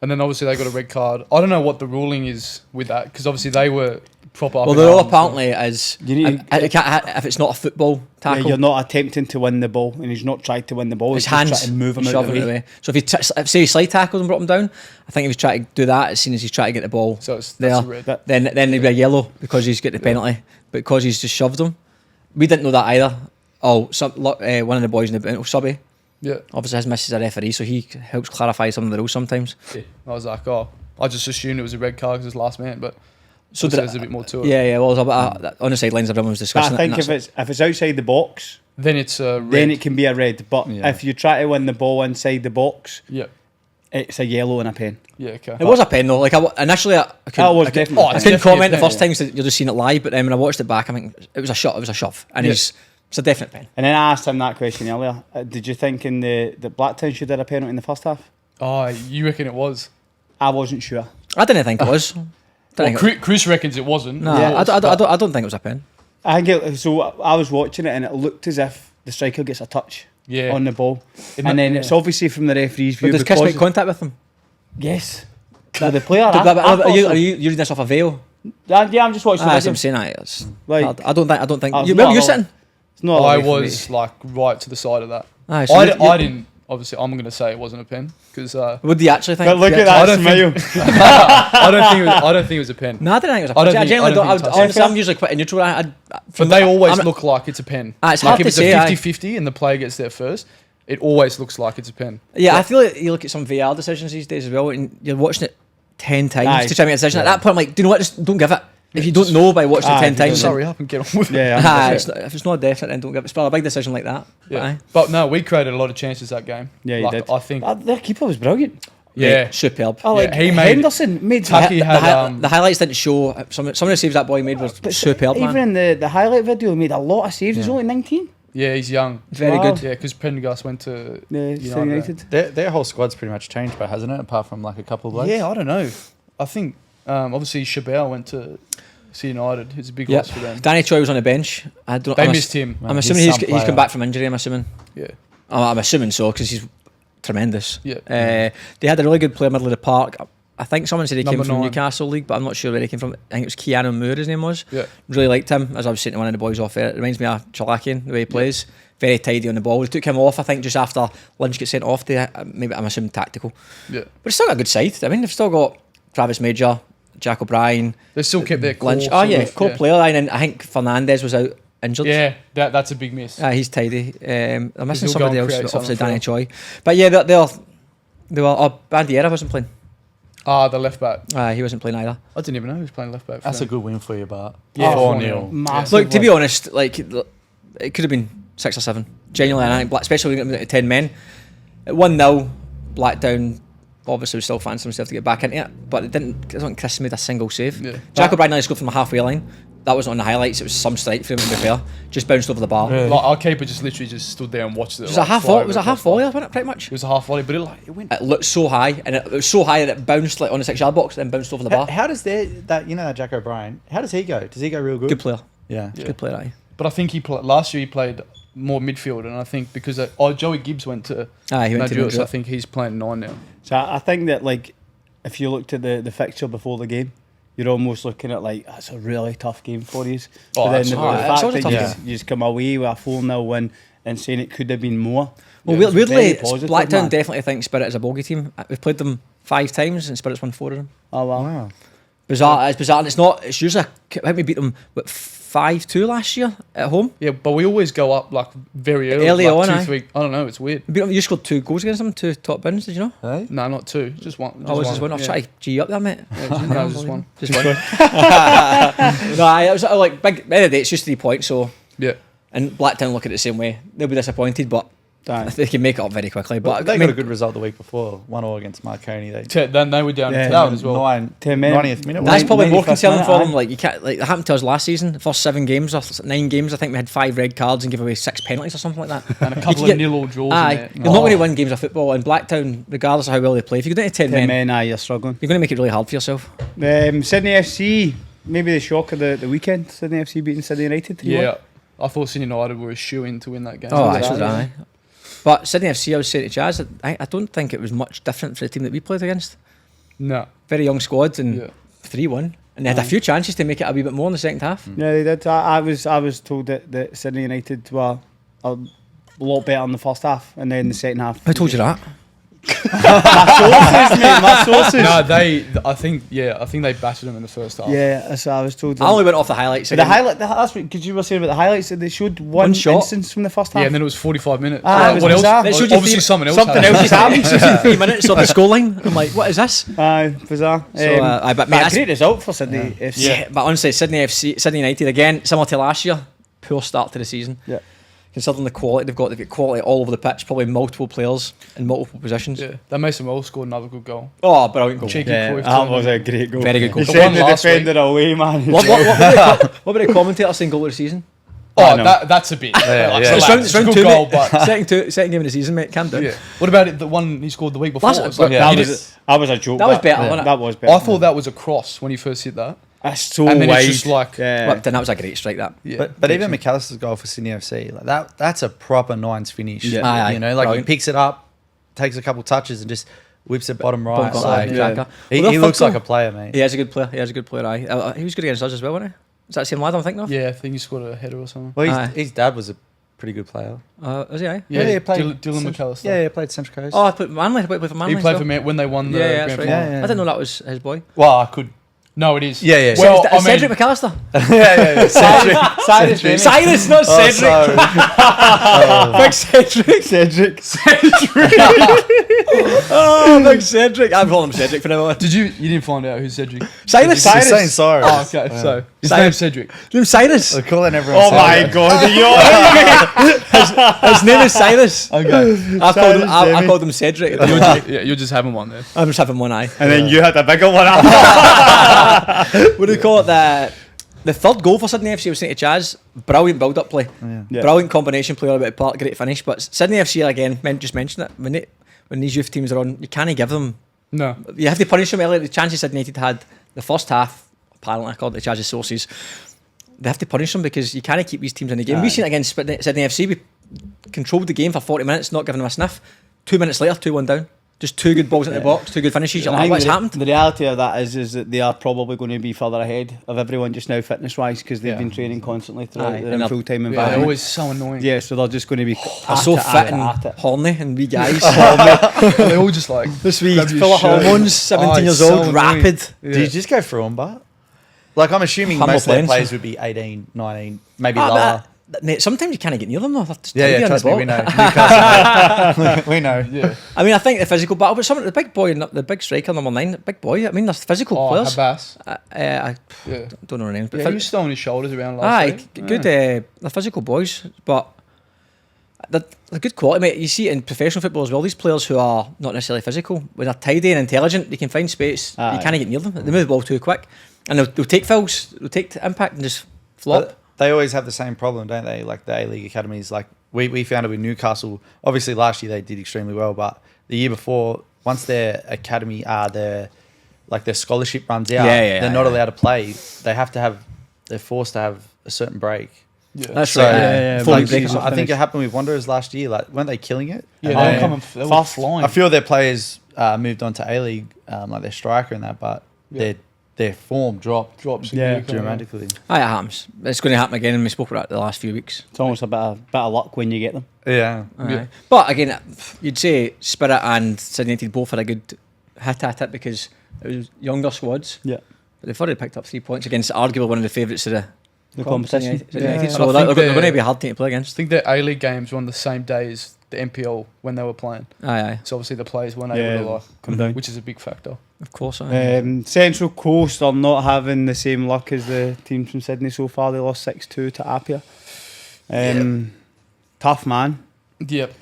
And then obviously they got a red card. I don't know what the ruling is with that because obviously they were proper. Up Well, in the rule arms, apparently is You need if it's not a football Yeah, tackle, you're not attempting to win the ball, and he's not tried to win the ball. his He's just hands trying to move him out shoving of it the way. away. So if say he slide tackled and brought him down, I think if he's trying to do that as soon as he's trying to get the ball So that's there, a red. But then it'd be a yellow because he's got the penalty. But because he's just shoved him, we didn't know that either. one of the boys in the subby. Yeah. Obviously, his missus is a referee, so he helps clarify some of the rules sometimes. Yeah. I was like, I just assumed it was a red card because it's last man, but So there's a bit more to it. Yeah. Well, on the sidelines, everyone was But discussing I think it. if it's outside the box, Then it's red. then it can be a red. But Yeah. if you try to win the ball inside the box, Yeah. it's a yellow and a pen. Yeah. Okay. It was a pen though. Like initially, I That was couldn't definitely. I it's couldn't definitely comment a the pen, first time because you're just seeing it live. But then when I watched it back, I think it was a shot. It was a shove, and Yeah. it's a definite pen. And then I asked him that question earlier. Did you think in that Blacktown should have a penalty in the first half? Oh, you reckon it was? I wasn't sure. I didn't think it was. Well, Chris reckons it wasn't. No, Yeah. I don't think it was a pen. I think so. I was watching it and it looked as if the striker gets a touch Yeah. on the ball, Isn't and it? then it's obviously from the referee's But view. does Chris because make contact with him? yes, the player. Are I you thought reading this off a veil? so. Yeah, I'm just watching That's the what I'm video. saying. It's, Like, I don't think. I've Where not were you allowed- sitting? It's not. I away from was me. like right to the side of that. Aye, so I didn't. Obviously, I'm going to say it wasn't a pen because What do you actually think? But look Yeah, at I that don't smile. I don't think it was a pen. No, I didn't think it was a I pen. don't think- Genuinely I don't think honestly, it's I'm usually quite neutral. But they always look like it's a pen. It's Like hard if to it's say, a aye. 50-50 and the player gets there first, it always looks like it's a pen. Yeah, I feel like you look at some VR decisions these days as well, and you're watching it 10 times Aye. to try to make a decision. At that point, I'm like, do you know what? Just don't give it. If you don't know by watching it Aye, 10 if you times, don't Hurry up and get on with it. Yeah, if it's not definite, then don't give it. It's probably a big decision like that. Yeah. Aye. But no, we created a lot of chances that game. Yeah, you Like, did. I think. Their keeper was brilliant. Yeah. Mate, superb. Oh, like he made- Henderson made Tucky the, had, the highlights didn't show. Some of the saves that boy made was superb, Even man. in the highlight video, he made a lot of saves. He's only 19. Yeah, he's young. Very Wow. good. Yeah, because Prendergast went to United. Their whole squad's pretty much changed, but hasn't it? Apart from like a couple of blokes. Yeah, I don't know. I think obviously Chabelle went to C United. It's a big Yep. loss for them. Danny Choi was on the bench. They missed him. I'm Man, assuming he's he's some come player. back from injury. I'm assuming. Yeah. I'm assuming so because he's tremendous. Yeah. They had a really good player middle of the park. I think someone said he Number came from 9. Newcastle League, but I'm not sure where he came from. I think it was Keanu Moore, his name was. Yeah. Really liked him, as I was saying to one of the boys off there. It reminds me of Chalakian, the way he plays. Very tidy on the ball. They took him off, I think, just after Lynch got sent off. Maybe I'm assuming tactical. Yeah. But it's still got a good side. I mean, they've still got Travis Major, Jack O'Brien, They still kept their core. Lynch. Oh, sort yeah, of, core player. And then I think Fernandez was out injured. Yeah, that's a big miss. He's tidy. I'm missing he'll go somebody and else, create obviously something for Danny him. Choi. But yeah, they were. Oh, Bandiera wasn't playing. The left back. He wasn't playing either. I didn't even know he was playing left back. That's a good win for you, Bart. Yeah, 4-0. Massive. Look, to be honest, like it could have been 6 or 7. Genuinely, I think, especially when we got to 10 men. At 1-0, Blackdown obviously was still fancying himself to get back into it, but it wasn't Chris made a single save. Yeah. Jack O'Brien nearly scored from the halfway line. That wasn't on the highlights. It was some strike for him to be fair. Just bounced over the bar. Really? Like, our keeper just literally just stood there and watched it. It was a half volley. It was a half volley, wasn't it? Pretty much. It was a half volley, but it went. It looked so high, and it was so high that it bounced like on the 6-yard box, then bounced over the bar. How does that Jack O'Brien? How does he go? Does he go real good? Good player. Yeah. Yeah. Good player. Aye. But I think last year he played more midfield, and I think because Joey Gibbs went to He went to NWS, I Madrid. think he's playing 9 now. So I think that like if you looked at the fixture before the game, you're almost looking at like that's a really tough game for you. Oh, but then the absolutely. It's fact always a that tough you just come away with a 4-0 win and saying it could have been more. Well, Yeah, it's weirdly, very positive, Blacktown man. definitely think Spirit is a bogey team. We've played them 5 times, and Spirit's won 4 of them. Oh wow. Wow. Bizarre. It's bizarre. And it's not. It's usually. I think we beat them 5-2 last year at home. Yeah, but we always go up like very early. Early like on, 2, aye. 3. I don't know. It's weird. We beat them. You scored 2 goals against them, 2 top bins. Did you know? Hey? No, not 2. Just one. Oh, was just one. I'll yeah. try to G you up there, mate. No, just one. Just one. No, it was like big. At the end of the day, it's just 3 points. So, Yeah. and Blacktown look at it the same way. They'll be disappointed, but Aye. they can make it up very quickly. But But they I mean, got a good result the week before. 1-0 against Marconi. Then they were down Yeah. to 10 That men was as well. 10 men. 90th minute. that's Nine- probably more 95th concerning for minute, them. aye. Like you can't. Like it happened to us last season. The first 7 games or 9 games, I think we had 5 red cards and gave away 6 penalties or something like that. And a couple can of get- nil-all draws Aye, in there. you're not going to win games of football. And Blacktown, regardless of how well they play, if you go down to 10 10 men, men, aye, you're struggling. you're going to make it really hard for yourself. Sydney FC, maybe the shock of the weekend. Sydney FC beating Sydney United 3-1. Yeah. I thought Sydney United were a shoe-in to win that game. Oh, was actually, that, aye. But Sydney FC, I was saying to Chaz, I don't think it was much different for the team that we played against. No. Very young squad and Yeah. 3-1. And they had a few chances to make it a wee bit more in the second half. Yeah, they did. I was told that Sydney United were a lot better in the first half, and then the second half. Who told you that? My sources. No, I think they battered them in the first half. Yeah, that's what I was told. I only went off the highlights. But the highlight, that's what, because you were saying about the highlights, that they showed one shot. instance from the first half. Yeah, and then it was 45 minutes. Ah, it was what bizarre. else? It showed you Obviously, something else Something happened. else is happening. It shows you 3 minutes on the scoreline. I'm like, what is this? Aye, bizarre. So, but mate, a great result for Sydney FC. yeah, but honestly, Sydney United again, similar to last year, poor start to the season. Yeah. Considering the quality they've got quality all over the pitch, probably multiple players in multiple positions. Yeah, that Mason Wells scored another good goal. Oh, brilliant goal. Cheeky Yeah, Cruyff that too. was a great goal. Very good goal. He The sent one the last defender away, man. What about the commentator saying goal of the season? Oh, no. that's a bit. Yeah. Relax, It's round a good two, goal, mate. but second game of the season, mate. Calm down. yeah. What about it? The one he scored the week before. Last- It's like, Yeah. he That was a joke. That was better, wasn't it? That was better. I thought that was a cross when he first hit that. That's so And then wide. it's just like, yeah. Well, then that was a great strike. That. yeah. But even McAllister's goal for Sydney FC, like that's a proper nines finish. Yeah. Aye, You know, like brilliant. he picks it up, takes a couple touches, and just whips it bottom right. Bump Like, on, yeah. cracker. he Well, looks they're like a player, mate. He is a good player. Aye. He was good against us as well, wasn't he? Is that the same lad I'm thinking of? Yeah, I think he scored a header or something. Well, Aye. his dad was a pretty good player. Is he? Aye? Yeah, he played Dylan McAllister. Yeah, he played Central Coast. Oh, I played Manly. He played for Manly. He played still. for me when they won the Yeah, grand that's right. final. Yeah, I didn't know that was his boy. Well, I could. No, it is. Yeah, yeah. Well, Is I mean, Cedric McAllister. yeah. Cyrus, Cedric. Cyrus, not Oh, Cedric. sorry. Big Cedric. Oh, big Cedric. I'm calling him Cedric for now on. you didn't find out who Cedric? Cyrus. He's saying sorry. Oh, okay. So his Cyrus. name's Cedric. Name Cyrus. We're calling everyone. Oh my Cedric. god, His name is Cyrus. Okay. I called him Cedric. You're just having one there. I'm just having one eye. And then you had a bigger one up. What do you call it? The third goal for Sydney FC was St. Chaz. Brilliant build-up play. Yeah. Brilliant combination play all about part. Great finish. But Sydney FC again, just mentioned it. When these youth teams are on, you can't give them. No. You have to punish them early. The chances Sydney United had the first half, apparently according to Chaz's sources, they have to punish them because you can't keep these teams in the game. We've seen it against Sydney FC. We controlled the game for 40 minutes, not giving them a sniff. 2 minutes later, 2-1 down. Just two good balls in the box, two good finishes. You're I like, think what's happened? The reality of that is that they are probably going to be further ahead of everyone just now, fitness-wise, because they've been training constantly throughout Aye, their and they're- full-time Yeah, they're environment. always so annoying. Yeah, so they're just going to be They're so fit and horny and wee guys. They're all just like This wee grab your full of shirt. hormones, 17 Oh, years it's so old, annoying. rapid. Yeah. Do you just go through them, but? Like, I'm assuming Humble most of their players. players would be 18, 19, maybe Ah, lower. but, mate, sometimes you can't get near them though. They're just Yeah, tidy yeah, on trust the me, ball. we know. Newcastle, we know. Yeah. I mean, I think the physical battle, but some of the big boy, the big striker, number 9, big boy. I mean, there's physical Oh, players. Habas. I Yeah. don't know their names, but Yeah, he was throwing his shoulders around last aye, week. good. They're physical boys, but they're good quality, mate. You see it in professional football as well. These players who are not necessarily physical, when they're tidy and intelligent, they can find space. Aye. You can't get near them. They move the ball too quick, and they'll take fouls, they'll take impact and just flop. But they always have the same problem, don't they? Like the A-League academies. Like we found it with Newcastle. Obviously, last year they did extremely well, but the year before, once their academy their scholarship runs out, they're not allowed to play. They're forced to have a certain break. Yeah. That's So, right. yeah, Fully Like, break. I think it happened with Wanderers last year. Like, weren't they killing it? Yeah, And they then- were coming. They were flying. I feel their players moved on to A-League, like their striker and that, but Yeah. their form dropped drops. Yeah. dramatically. Aye, it happens. It's going to happen again, and we spoke about it the last few weeks. It's almost a bit of luck when you get them. Yeah. Aye. But again, you'd say Spirit and Sydney United both had a good hit at it because it was younger squads. Yeah. But they've already picked up 3 points against arguably one of the favourites of The competition. Sydney Yeah. United. And So I they're think going to they're- be a hard team to play I against. think their A-League games were on the same day as the NPL when they were playing. Aye, So obviously the players weren't Yeah, able to like, come down. which is a big factor. of course. Aye. Central Coast are not having the same luck as the teams from Sydney so far. They lost 6-2 to Apia. Tough man. Yep.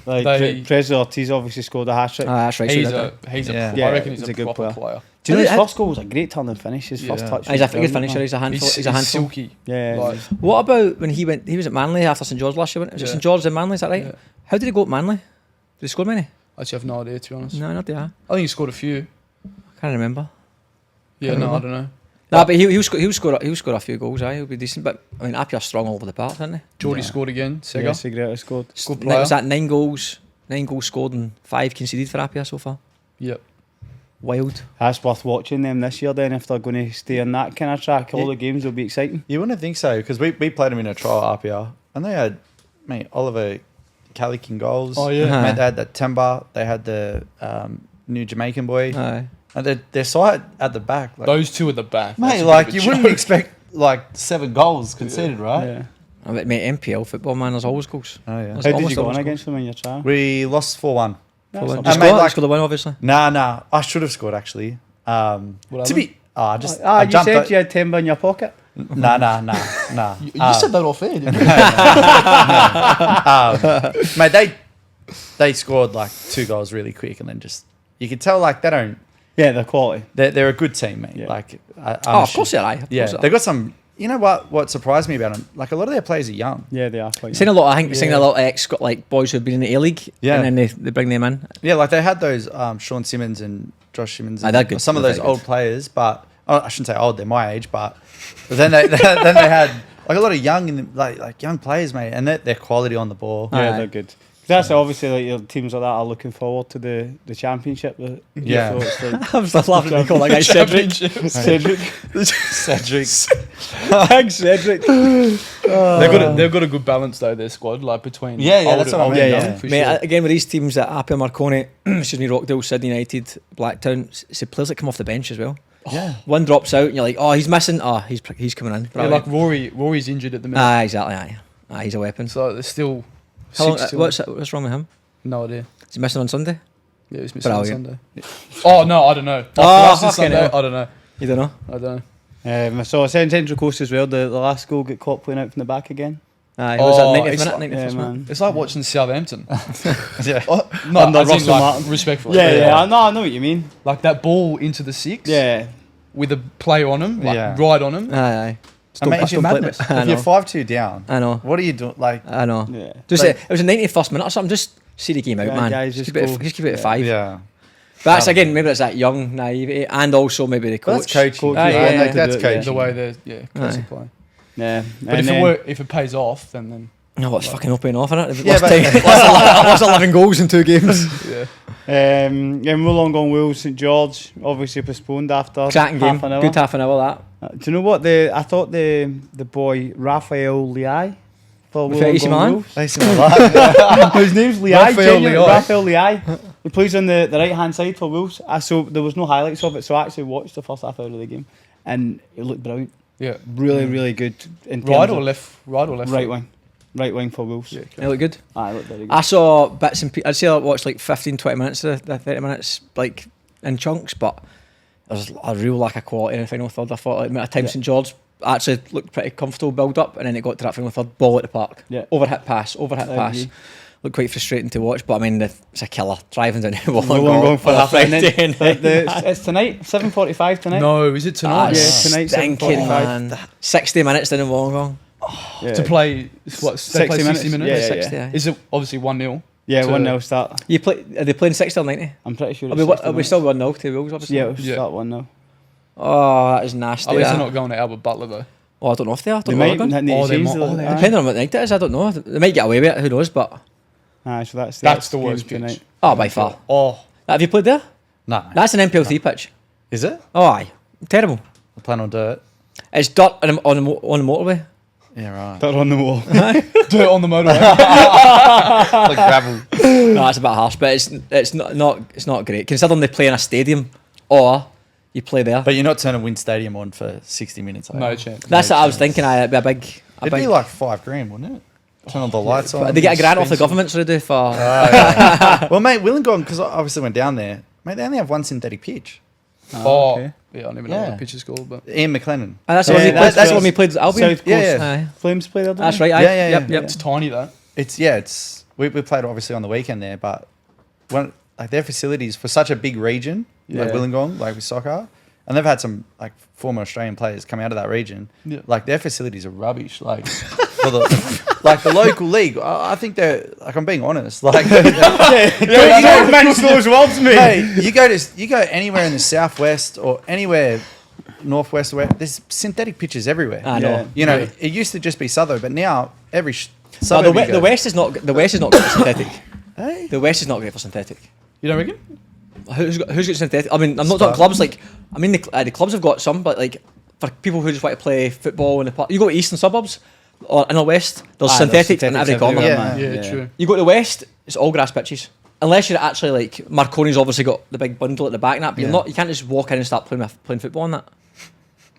Like They- Presley Ortiz obviously scored a hat-trick. That's right. He's so a Yeah. I reckon he's he's a a good proper player. player. Do you know his Yeah. first goal was a great turn and finish? His first Yeah. touch. he's a was good brilliant, finisher. man. He's a handful. He's a handful. silky. Yeah. Like, What about when he was at Manly after St George last year? Was it Yeah. St George and Manly? Is that right? Yeah. How did he go at Manly? Did he score many? I actually have no idea, to be honest. No, not there. I think he scored a few. I can't remember. Yeah, Can't no, I remember. don't know. No, but he'll score a few goals. He'll be decent. But I mean, Apia are strong all over the park, aren't they? Geordie Yeah. scored again. Sega. Yeah, Segreta scored. Good Like, player. was that 9 goals? 9 goals scored and 5 conceded for Apia so far. Yep. Wild. That's worth watching them this year then if they're going to stay on that kind of track. All Yeah. the games will be exciting. You wouldn't think so, because we played them in a trial RPR, and they had, mate, Oliver Cali King goals. Oh, yeah. Mate, they had that Temba. They had the new Jamaican boy. Aye. And their side at the back. Like, Those two at the back. that's mate, a like bit you of a wouldn't joke. expect like 7 goals conceded, right? Yeah. I mean, mate, NPL football, man, there's always goals. Oh yeah. That's How did almost you go on always against them in your trial? We lost 4-1. That's Just not And score, mate, like, like- score the win, obviously. Nah. I should have scored actually. What To be, I just Ah, I you jumped. said you had Timber in your pocket. Nah. You said that off air, didn't you? Mate, they scored like 2 goals really quick, and then just you could tell like they don't. Yeah, the quality. They're a good team, mate. Yeah. Like, Of course they are. Aye. Of Yeah, course they they are. got some. You know what surprised me about them? Like a lot of their players are young. Yeah, they are quite. Seen a lot. I think seen a lot of ex like boys who've been in the A League. Yeah. And then they bring them in. Yeah, like they had those Sean Simmons and Josh Simmons. Aye, And they're good. Some of They're those very old good. players, but I shouldn't say old. They're my age, but then they had like a lot of young like young players, mate, and they're quality on the ball. Yeah, Aye. they're good. That's obviously like your teams like that are looking forward to the championship. Yeah. So it's like, I'm just laughing at you call that guy Cedric. Cedric. Cedric. Thanks, Cedric. They've got a good balance though. Their squad, like between Yeah, that's what I old mean, and yeah. young, for Mate, sure. again with these teams at Apia Marconi, excuse me, Rockdale, Sydney United, Blacktown, it's players that come off the bench as well. Yeah. One drops out and you're like, oh, he's missing. Oh, he's coming in. Yeah, like Rory's injured at the minute, Aye, exactly. Aye, he's a weapon. so there's still. How long, 6 till- what's wrong with him? No idea. Is he missing on Sunday? Yeah, he's missing on Brilliant. Sunday. Oh no, I don't know. Oh, Last fucking Sunday, hell. I don't know. You don't know? I don't know. I saw Central Coast as well. The last goal got caught playing out from the back again. Aye, was that Oh, 90th it's minute? like- 91st Yeah, minute? man. It's like watching Southampton. Yeah. Oh, no, Under as in, Russell like, Martin. respectfully. Yeah, I know what you mean. Like that ball into the 6. Yeah. With a player on him, like Yeah. right on him. Aye. I mean, That's if madness. I you're know. 5-2 down, I know. what are you doing? Like, I know. Yeah. Just Like- it was a 91st minute or something. Just see the game out, Yeah, man. guys, just just keep it go. at 5. yeah, But that's again, maybe that's that young naivety, and also maybe the Well, coach. that's coaching. Aye, as well, yeah, like, yeah. that's Do it, yeah. coaching. The way they're classic Aye. play. Yeah. But if it pays off, then No, it's fucking opening off, isn't it? Yeah, Lost 11 goals in 2 games. yeah. Wollongong Wolves St George obviously postponed after Cracking game. half an hour. Good half an hour that. Do you know what I thought the boy Raphael Liai for With AC Wollongong Milan? Wolves. They seem alive. His name's Liai. Raphael Liai. Raphael Liai. He plays on the right hand side for Wolves. So there was no highlights of it. So I actually watched the first half hour of the game, and it looked brilliant. Yeah. Really, really good. In terms Right or of left? Right or left? Right wing. Right wing for Wolves. Yeah. They look good. Ah, it looked very good. I saw bits and pieces. I'd say I watched like 15, 20 minutes of the 30 minutes, like in chunks, but there was a real lack of quality in the final third. I thought like, at times Yeah. St George actually looked pretty comfortable build up, and then it got to that final third, ball at the park. Yeah. Overhit pass. I Pass. agree. Looked quite frustrating to watch, but I mean, it's a killer. Driving down the Wollongong for on a half an hour. Friday night. It's tonight, 7:45 tonight. No, is it Ah, tonight? yeah, tonight, stinking 7:45. man. 60 minutes down in Wollongong. Yeah. To play what? They 60 play 60 minutes? minutes. Yeah, 60, aye. Is it obviously 1-0? Yeah, to- 1-0 start. You play? Are they playing 60 or 90? I'm pretty sure Are it's we, 60 are we minutes. still 1-0 to Wolves, obviously? Yeah, it'll Yeah. start 1-0. Oh, that is nasty. At least that. they're not going to Albert Butler though. Oh, I don't know if they are. I They don't know. might They're going. need to Oh, they change might- the- oh, they- aye. Depending on what night it is, I don't know. They might get away with it. Who knows? But Aye, so that's That's the game worst pitch. tonight. oh, by far. Oh, Have you played there? No. That's an NPL3 pitch. Is it? Oh, aye. Terrible. I plan on dirt. It's dirt on the motorway. Yeah, right. They're on the wall. dirt on the motorway. Like gravel. No, that's a bit harsh, but it's not great. Considering they play in a stadium or you play there. But you're not turning Win Stadium on for 60 minutes. Are No you? chance. That's what I was thinking. It'd be a big. It'd be like $5,000, wouldn't it? Turn all the lights on. They get a grant off the government, so they do for. Well, mate, Wollongong, because I obviously went down there, mate, they only have one synthetic pitch. Oh, okay. yeah, I don't even know Yeah. what the pitch is called, but Ian McLennan. And that's Yeah, the one we played. that's That's the what- one we played at Albion. South Yeah, Coast yeah. Aye. Flames play there, don't That's they? right. Aye. Yeah, yeah, Yep. yeah. it's tiny that. We played obviously on the weekend there, but when like their facilities for such a big region, like Yeah. Wollongong, like with soccer, and they've had some like former Australian players come out of that region. Yeah. Like their facilities are rubbish. Like for the local league, I think they're like I'm being honest. Like You don't mince those words, mate. hey, you go anywhere in the southwest or anywhere northwest, where there's synthetic pitches everywhere. I know. Yeah. You know, it used to just be Southo, but now every No, suburb you the go- West is not. The West is not great for synthetic. Hey? The West is not great for synthetic. You don't reckon? Who's got synthetic? I mean, I'm not Start. talking clubs. Like, I mean, the clubs have got some, but like for people who just want to play football in the park, you go to eastern suburbs. or in the West, there's synthetic in every corner. everywhere, Yeah, man. true. You go to the West, it's all grass pitches. Unless you're actually like Marconi's obviously got the big bundle at the back and that, but you can't just walk in and start playing football on that.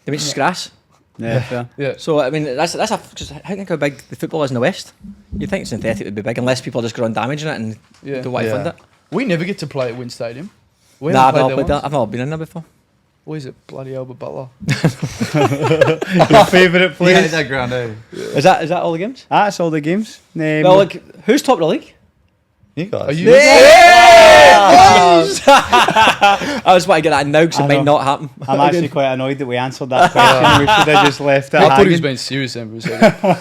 It means it's grass. Yeah, fair. Yeah. So I mean that's cause I think how big the football is in the West. You'd think synthetic would be big unless people just go on damaging it and Yeah. don't want to fund it. We never get to play at Wynn Stadium. We Nah, haven't I've not played played there that. I've not been in there before. What is it? Bloody Albert Butler. Your favourite Yeah, place? that ground, eh? Is that all the games? That's all the games. Well, like who's top of the league? You guys. Are you? I was about to get that now because it I might know. not happen. I'm actually quite annoyed that we answered that question. We should have just left it I thought he was hanging. being serious then for a second.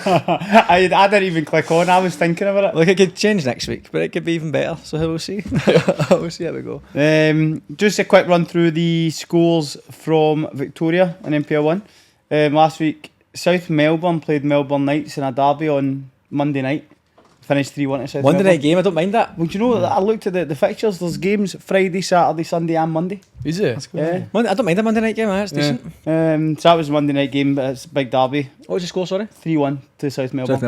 I didn't even click on. I was thinking about it. Look, it could change next week, but it could be even better. So we'll see. We'll see how we go. Just a quick run through the scores from Victoria in NPL 1. Last week, South Melbourne played Melbourne Knights in a derby on Monday night. Finished 3-1 to South Monday Melbourne. night game, I don't mind that. Well, do you know, I looked at the fixtures. There's games Friday, Saturday, Sunday and Monday. Is it? Yeah. I don't mind a Monday night game. That's Yeah. decent. So that was a Monday night game, but it's a big derby. What was the score? Sorry, 3-1 to South Melbourne. South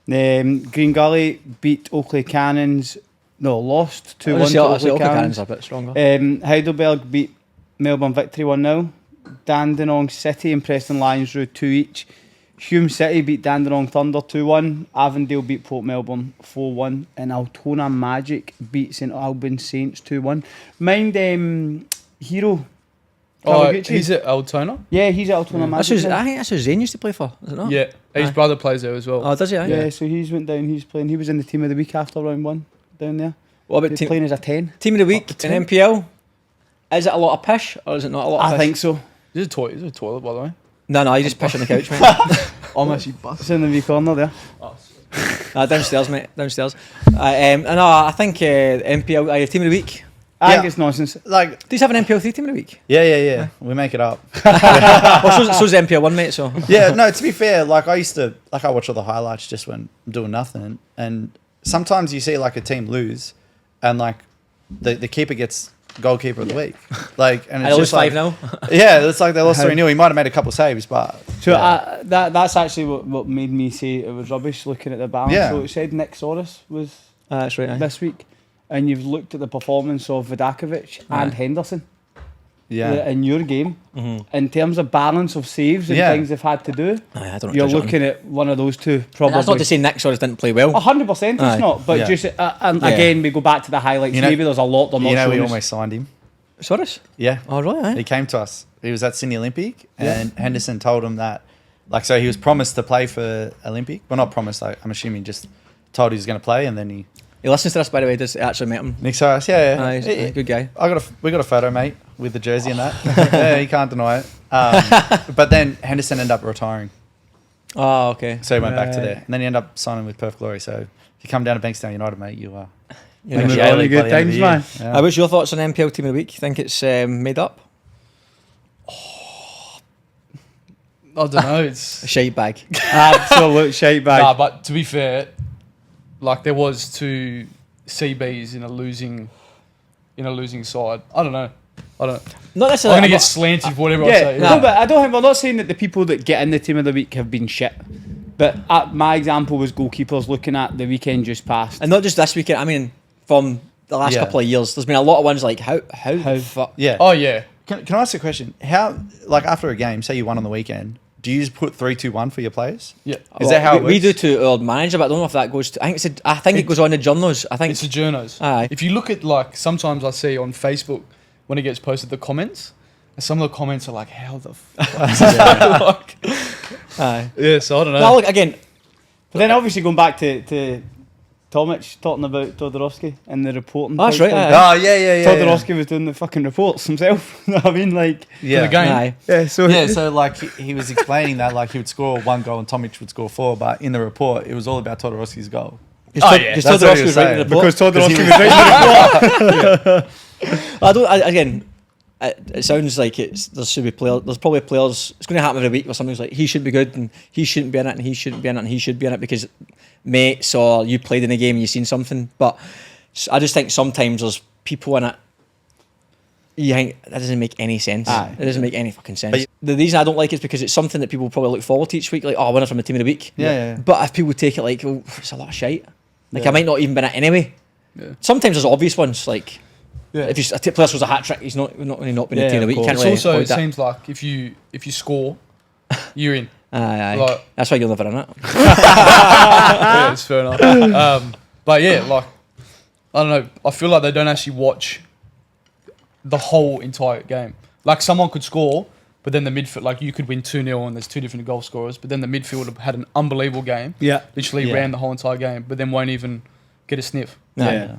Melbourne. Green Gully beat Oakley Cannons. No, lost 2-1 to Oakley Oakley Cannons Cannons. are a bit stronger. Heidelberg beat Melbourne Victory 1-0. Dandenong City and Preston Lions drew 2 each. Hume City beat Dandenong Thunder 2-1. Avondale beat Port Melbourne 4-1. And Altona Magic beat St Albans Saints 2-1. Mind Hero. Kawaguchi? He's at Altona? Yeah, he's at Altona I Magic. think that's who Zane used to play for. Is it not? Yeah. His Aye. brother plays there as well. Oh, does he? Aye? Yeah, so he's went down. He's playing. He was in the team of the week after round 1 down there. What about He's team playing as a 10. of the week in NPL? Is it a lot of pish or is it not a lot of I pish? think so. There's a toilet, by the way. No, you just pish on the couch, mate. I'm actually busted. It's in the wee corner there. Downstairs, mate. Downstairs. I think NPL team of the week. I Yeah. think it's nonsense. Like, Do you have an NPL3 team of the week? yeah. We make it up. Well, so's NPL1, mate. So Yeah, no, to be fair, like I watch all the highlights just when I'm doing nothing. And sometimes you see like a team lose and like the keeper gets goalkeeper of the week. Like, and I it's lose just like, 5-0. yeah, it's like they lost 3-0. He might have made a couple of saves, but So yeah. that's actually what made me say it was rubbish looking at the balance. Yeah. So it said Nick Soros was That's right. Aye. this week, and you've looked at the performance of Vidakovic Aye. and Henderson yeah. in your game. Mm-hmm. In terms of balance of saves and Yeah. things they've had to do, Aye, I don't know. you're what to judge looking at one of those two on. probably. That's not to say Nick Soros didn't play well. 100% it's Aye. not, but Yeah. just and Yeah. again we go back to the highlights. You know- Maybe there's a lot they're not You know, we showing us. almost signed him. Soros? Yeah. Oh, really? Aye. He came to us. He was at Sydney Olympic, and Henderson told him that, like, so he was promised to play for Olympic. Well, not promised. Like, I'm assuming just told he was going to play, and then he. He listens to us, by the way. Does he actually met him? Nick Soros, yeah. Aye, he's a good guy. We got a photo, mate, with the jersey and that. Yeah, he can't deny it. But then Henderson ended up retiring, Oh, okay. so he went back to Right. there, and then he ended up signing with Perth Glory. So if you come down to Bankstown United, mate, you are. Yeah, Things Yeah, are really by the good end of things, the man. year. Yeah. What's your thoughts on NPL team of the week? You think it's made up? I don't know. It's A shite bag. Absolute shite bag. nah, but to be fair, like there was 2 CBs in a losing side. I don't know. Not I'm necessarily. gonna get slanted for whatever I Yeah, say. no, but I don't think we're not saying that the people that get in the team of the week have been shit. But my example was goalkeepers looking at the weekend just past. And not just this weekend. I mean, from the last Yeah. couple of years, there's been a lot of ones like how the fuck. Yeah. Oh yeah. Can I ask a question? How, like, after a game, say you won on the weekend, do you just put 3-2-1 for your players? Yeah. Is that how it we works? do to our manager? But I don't know if that goes to. I think it goes on the journals. I think It's the journos. Aye. If you look at like sometimes I see on Facebook when it gets posted the comments, and some of the comments are like, "How the fuck?" Is that?" Like, Aye. yeah, so I don't know. Now look again. But then obviously going back to Tomic talking about Todorovsky and the reporting. That's type right, thing. aye. Oh, yeah. Todorovsky was doing the fucking reports himself. You know what I mean? Like, Yeah. For the game. Aye. yeah, so Yeah, so like he was explaining that like he would score 1 goal and Tomic would score 4, but in the report it was all about Todorovsky's goal. Just Oh, Todd- yeah. just That's what Todd he Ross was was writing the saying. report. because Todorovsky he was writing the report. I don't. Again, it sounds like there should be players. There's probably players. It's going to happen every week where something's like he should be good and he shouldn't be in it and he shouldn't be in it and he should be in it because mates or you played in the game and you've seen something. But I just think sometimes there's people in it. you think that doesn't make any sense. Aye. It doesn't make any fucking sense. The reason I don't like it is because it's something that people probably look forward to each week, like, oh, winner from the team of the week. Yeah. But if people take it like, oh, it's a lot of shite. Like, I might not even been it anyway. Yeah. Sometimes there's obvious ones, like, Yeah. if a player scores a hat trick, he's not only not been in the team of the week. of Can't It's really also, avoid it that. seems like if you score, you're in. Aye. Like- That's why you're never in it. Yeah, it's fair enough. But yeah, like, I don't know. I feel like they don't actually watch the whole entire game. Like, someone could score, but then the midfield, like, you could win 2-0 and there's two different goal scorers, but then the midfield had an unbelievable game. Yeah. Literally Yeah. ran the whole entire game, but then won't even get a sniff. Yeah.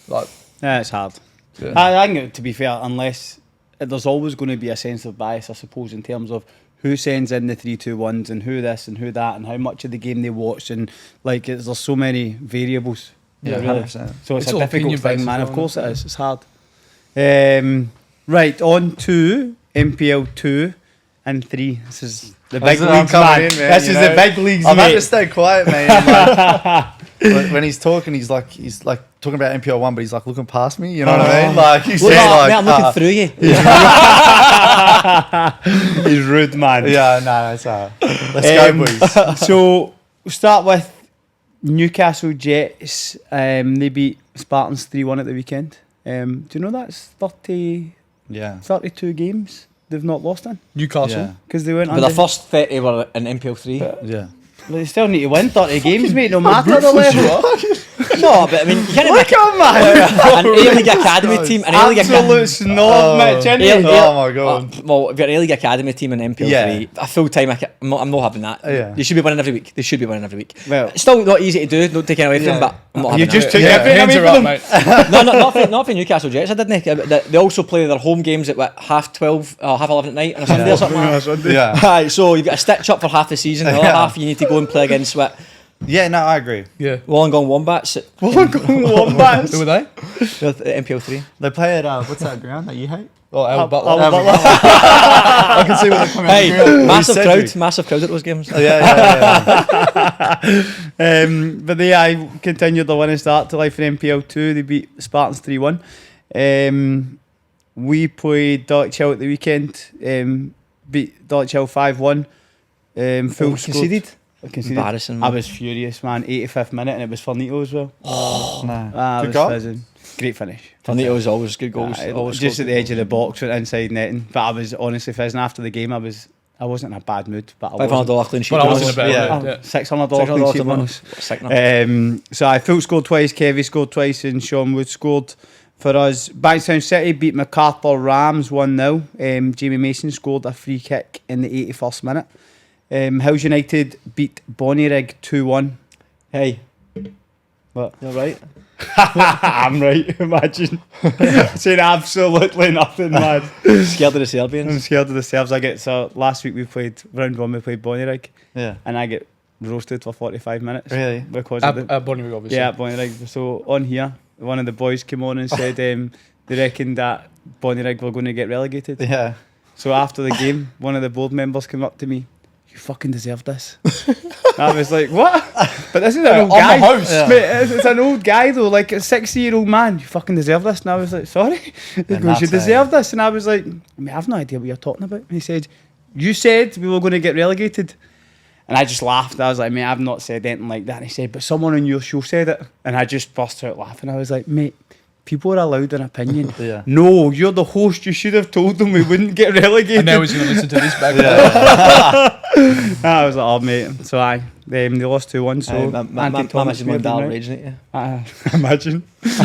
Like, Yeah, it's hard. Yeah. I think, to be fair, unless there's always going to be a sense of bias, I suppose, in terms of who sends in the 3-2-1s and who this and who that and how much of the game they watch, and like there's so many variables. Yeah, really. 100%. So it's It's a all difficult opinion-based thing, as man. well, Of course it isn't is. It's hard. Right, on to NPL 2 and 3. This is the big That's what I'm leagues, man. coming in, man, This you is know. the big leagues, I've had to mate. stay quiet, man. Like, when he's talking, he's like talking about NPL 1, but he's like looking past me. You know what I mean? Like he's Look, just mate, like, I'm looking through you. He's rude, man. yeah, no, it's let's go, boys. So we'll start with Newcastle Jets. They beat Spartans 3-1 at the weekend. Do you know that's 32 games they've not lost in? Newcastle. Yeah, Because they went But under. the first 30 were in NPL 3. yeah. They still need to win 30 games, mate, no matter the level. No, but I mean, you can't Look make at man. an A-League Academy team. An A-League Absolute snob, Mitch, isn't he? Oh my god. Well, if you're an A-League Academy team in NPL 3, a full-time, I'm not having that. Yeah. They should be winning every week. They should be winning every week. Well- It's still not easy to do, don't take it away from them, but I'm not having You just that. took everything hands away are from up, them. mate. Not for Newcastle Jets, I didn't. They also play their home games at what, half 12, half 11 at night on a Sunday or something like that. Yeah, Aye, so you've got a stitch up for half the season, the other half you need to go and play against what, yeah. No, I agree. Yeah. Wollongong Wombats at Wombats. Who were they? NPL 3. They play at what's that ground that you hate? Oh, Al Butler. I can see where they're coming. Hey, massive Cedric. crowd at those games. Yeah. But they continued the winning start to life in NPL 2. They beat Spartans 3-1. We played Dulwich Hill at the weekend. Beat Dulwich Hill 5-1. Full score. Conceded? Conceded. Embarrassing, I man. was furious, man. 85th minute, and it was Fernito as well. Nah. I Good was goal? fizzing. Great finish. Tornadoes always good goals. Always Just scored at the edge of the box, went inside netting. But I was honestly fizzing after the game. I wasn't in a bad mood, but I wasn't. $500 clean sheet. But I was in a bonus. better Yeah. mood, yeah. $600 clean sheet bonus. Sick enough. So I Phil scored twice, Kevy scored twice, and Sean Wood scored for us. Bankstown City beat MacArthur Rams 1-0. Jamie Mason scored a free kick in the 81st minute. Hills United beat Bonnyrigg 2-1. Hey, What? you're right. I'm right, imagine. Saying absolutely nothing, man. Scared of the I'm Serbians. scared of the Serbs. So last week round one we played Bonnyrigg, Yeah. and I get roasted for 45 minutes. Really? Because of the, At Bonnyrigg, obviously. yeah, Bonnyrigg. So on here, one of the boys came on and said they reckoned that Bonnyrigg were going to get relegated. Yeah. So after the game, one of the board members came up to me, "You fucking deserve this." I was like, "What?" But this is an old I'm guy. the host. Yeah. Mate, it's an old guy though, like a 60-year-old man. "You fucking deserve this." And I was like, "Sorry." He goes, that's "You it. deserve this." And I was like, "I have no idea what you're talking about." And he said, "You said we were going to get relegated." And I just laughed. I was like, "Mate, I've not said anything like that." And he said, "But someone on your show said it." And I just burst out laughing. I was like, "Mate, people are allowed an opinion." Yeah. "No, you're the host. You should have told them we wouldn't get relegated." And now he's going to listen to this back. I was like, "Oh, mate." So they lost 2-1. So My anti-Thomas mum and dad Weird, raging at you. imagine.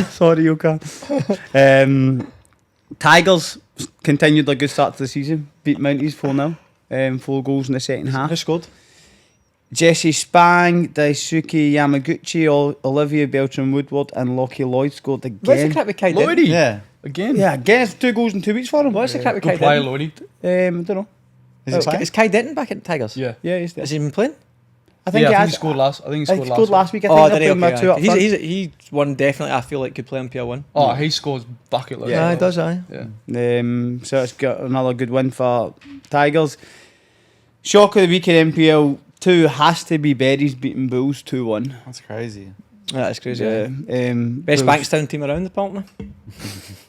Sorry, Yoka. Tigers continued a good start to the season. Beat Mounties 4-0. 4 goals in the second half. Who scored? Jesse Spang, Daisuke Yamaguchi, Olivia Beltram Woodward, and Lockie Lloyd scored What's the again. crap with Kai Lloydie. Denton? Yeah. Again. Yeah, again, it's 2 goals in 2 weeks for him. What's the crap with Kai Good player, Denton? Lloydie. I don't know. Is Kai Denton back at Tigers? Yeah. Yeah, he's there. Has he been playing? I think I he think has. he scored last. I think he He scored scored last week. I think Oh, they're did he? playing my Okay, two up aye. front. He's one definitely I feel like could play in PL1. Oh, he scores bucket loads. Yeah, he does, aye. Yeah. So it's got another good win for Tigers. Shock of the week in NPL 2 has to be Berries beating Bulls 2-1. That's crazy. That's crazy. Yeah. Best Bulls- Bankstown team around, apparently.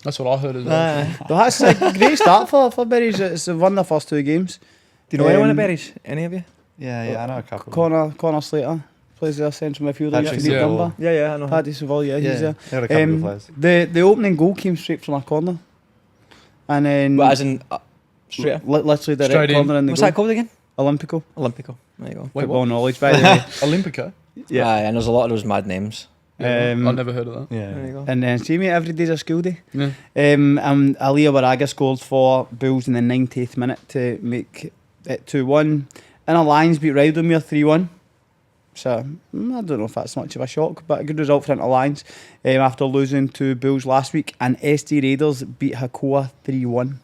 That's what I heard as well. Well, that's a great start for Berries. It's won their first 2 games. Do you know anyone at Berries? Any of you? Yeah, I know a couple. Connor Slater plays there, central midfielder. Used to be Yeah. Dunbar. Yeah, I know. Paddy Savall, yeah, he's there. They had a couple of players. The opening goal came straight from a corner. And then... But as in, straight. literally direct Straight in. corner in the What's goal. that called again? Olympico. Olympico. There you go. Wait, Football what? knowledge, by the way. Olympico? Yeah. Aye, and there's a lot of those mad names. I've never heard of that. There you Yeah. go. And then see me, every day's a school day. Yeah. And Aliyah Waraga scored for Bulls in the 90th minute to make it 2-1. And our Lions beat Rowdomere 3-1. So I don't know if that's much of a shock, but a good result for Inter Lions after losing to Bulls last week. And SD Raiders beat Hakoah 3-1.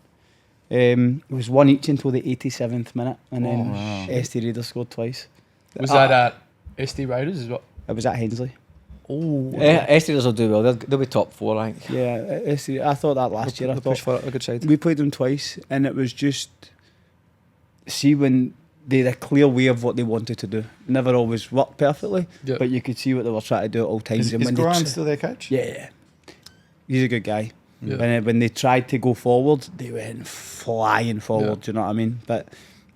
It was 1 each until the 87th minute, and then wow. SD Raiders scored twice. Was that at SD Raiders as well? It was at Hensley. Oh. Estirators will do well. They'll be top 4, I think. Yeah, SD, I thought that last year. I They'll thought push for it, a good side. we played them twice, and it was just see when they had a clear way of what they wanted to do. Never always worked perfectly, Yeah. but you could see what they were trying to do at all times. Is and when they Grant tr- still their coach? yeah, he's a good guy. Yeah. When they tried to go forward, they went flying forward. Yeah. Do you know what I mean? But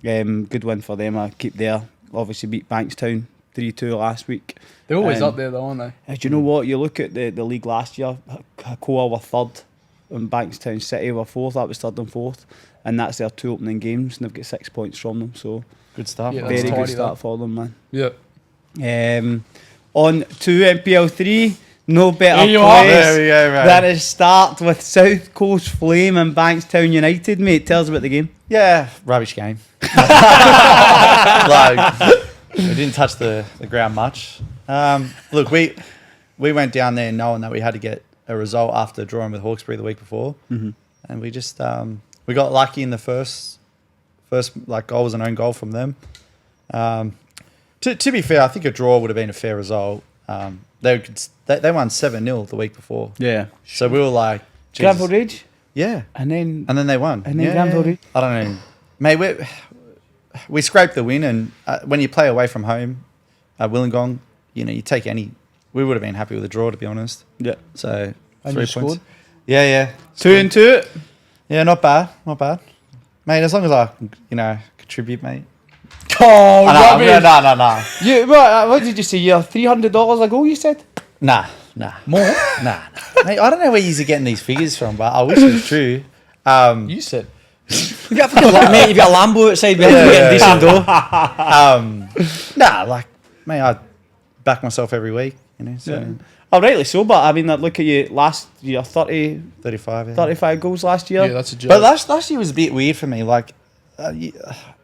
good win for them. I keep there. Obviously beat Bankstown 3-2 last week. They're always Um, up there though, aren't they? Do you know what? You look at the league last year, Hakoah were 3rd and Bankstown City were 4th. That was 3rd and 4th. And that's their 2 opening games, and they've got 6 points from them. So Good stuff. Yeah, man. that's very good tidy, start that. for them, man. Yeah. On to NPL 3, no better There you are. place There we go, right. than to start with South Coast Flame and Bankstown United, mate. Tell us about the game. Yeah, rubbish game. like, we didn't touch the ground much. Look, we went down there knowing that we had to get a result after drawing with Hawkesbury the week before, and we just we got lucky in the first like goal was an own goal from them. To be fair, I think a draw would have been a fair result. They won 7-0 the week before, Yeah. so we were like, Jesus. Granville Ridge, Yeah, and then and then they won. And then Granville Ridge. I don't know, mate. We scraped the win, and when you play away from home at Wollongong, you know you take any. We would have been happy with a draw, to be honest. yeah, So And 3 you points. scored? Yeah. 2-2. Yeah, not bad, mate. As long as I, contribute, mate. Oh, No. You what did you say? You're $300 a goal. You said. Nah. More? Nah. Mate, I don't know where you're getting these figures from, but I wish it was true. You said. You've got mate, you've got a Lambo outside, we have to get a decent dough. Mate, I back myself every week, so Yeah. Oh, rightly so. But I mean, look at you last year, 30, 35. Yeah. 35 goals last year. Yeah, that's a joke. But last year was a bit weird for me. Like, I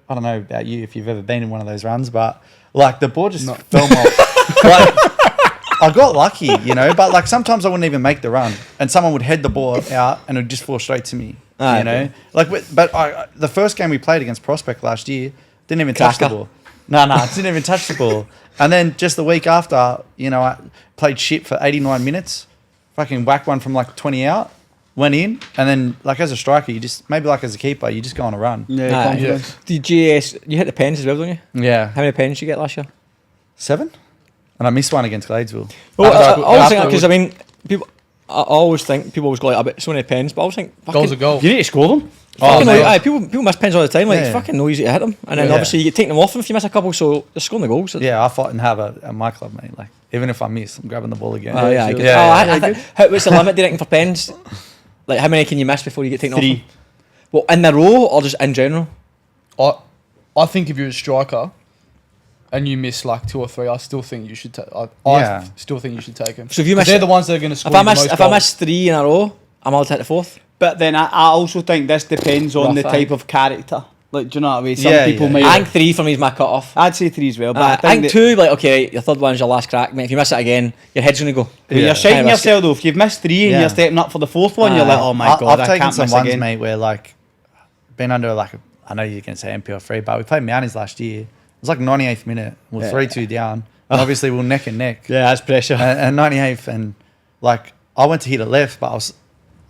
don't know about you if you've ever been in one of those runs, but like the ball just fell off. Like, I got lucky, but like sometimes I wouldn't even make the run, and someone would head the ball out and it would just fall straight to me. Okay. Like, but the first game we played against Prospect last year didn't even touch the Cracker. ball. No, didn't even touch the ball. And then just the week after, I played shit for 89 minutes, fucking whacked one from like 20 out, went in, and then like as a striker, you just maybe like as a keeper, you just go on a run. Yeah, Aye. confidence. Did you hit the pens as well, don't you? Yeah, How many pens did you get last year? 7, and I missed one against Gladesville. Well, After- I always think after- because I mean, I always think people always go like, I bet so many pens, but I always think Goal's a goal. You need to score them. fucking mate. aye, people miss pens all the time. Like Yeah. it's fucking no easy to hit them, and then Yeah. obviously you get taken them off them if you miss a couple. So they're scoring the goals. Yeah, I fight and have at my club, mate. Like even if I miss, I'm grabbing the ball again. Oh yeah, I get yeah. it. I think, what's the limit? Do you reckon for pens? Like how many can you miss before you get taken 3. off? Them? Well, in the row or just in general? I think if you're a striker and you miss like 2 or 3, I still think you should take. I Yeah. still think you should take them. So if you miss, They're the ones that are going to score. if I you the miss, most if I goals. miss 3 in a row, I'm allowed to hit the 4th. But then I also think this depends on Rough, the aye. type of character. Like, do you know what I mean? Some Yeah, people yeah. might. I think 3 for me is my cut off. I'd say 3 as well. But I think that 2, like okay, right, your third one's your last crack, mate. If you miss it again, your head's gonna go. You're Yeah. shiting Kinda risk yourself though. If you've missed 3 and Yeah. you're stepping up for the 4th one, you're Aye. like, oh my god, I've I taken can't some miss ones, again. mate, where like been under like I know you're going to say NPL 3, but we played Mounties last year. It was like 98th minute. We're Yeah. 3-2 down. And obviously we're neck and neck. Yeah, that's pressure. And 98th, and like I went to hit it left, but I was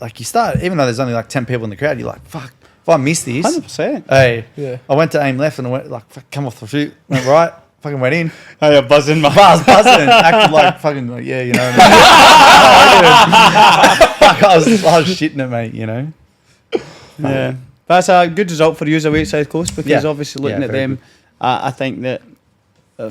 like, you start even though there's only like 10 people in the crowd, you're like, fuck, if I miss this, 100%. hey, Yeah. I went to aim left and I went like, fuck, come off the shoot, went right, fucking went in. Oh, you're buzzing, man. But I was buzzing, acted like fucking like, yeah, you know. What I mean? I was shitting it, mate. You know. Yeah, that's a good result for you as away at South Coast because Yeah. obviously looking Yeah, at very them, I think that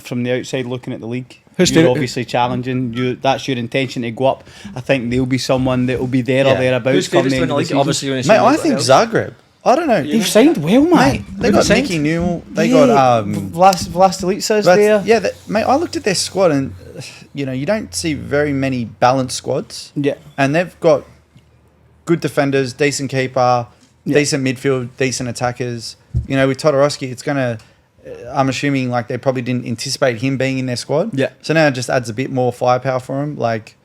from the outside looking at the league, Who's you're doing it? obviously challenging. That's your intention to go up. I think they'll be someone that will be there or Yeah. thereabouts Who's come favourites the to end win the of the league? season. Obviously, you're Mate, gonna I say think Zagreb. Zagreb. I don't know. They've signed well, man. Mate, they got signed? Nicky Newell. They got Vlastelica's but- there. Yeah, mate. I looked at their squad, and you know, you don't see very many balanced squads, Yeah. and they've got good defenders, decent keeper, decent midfield, decent attackers. You know, with Todorowski, it's gonna. I'm assuming like they probably didn't anticipate him being in their squad. Yeah. So now it just adds a bit more firepower for him. Like,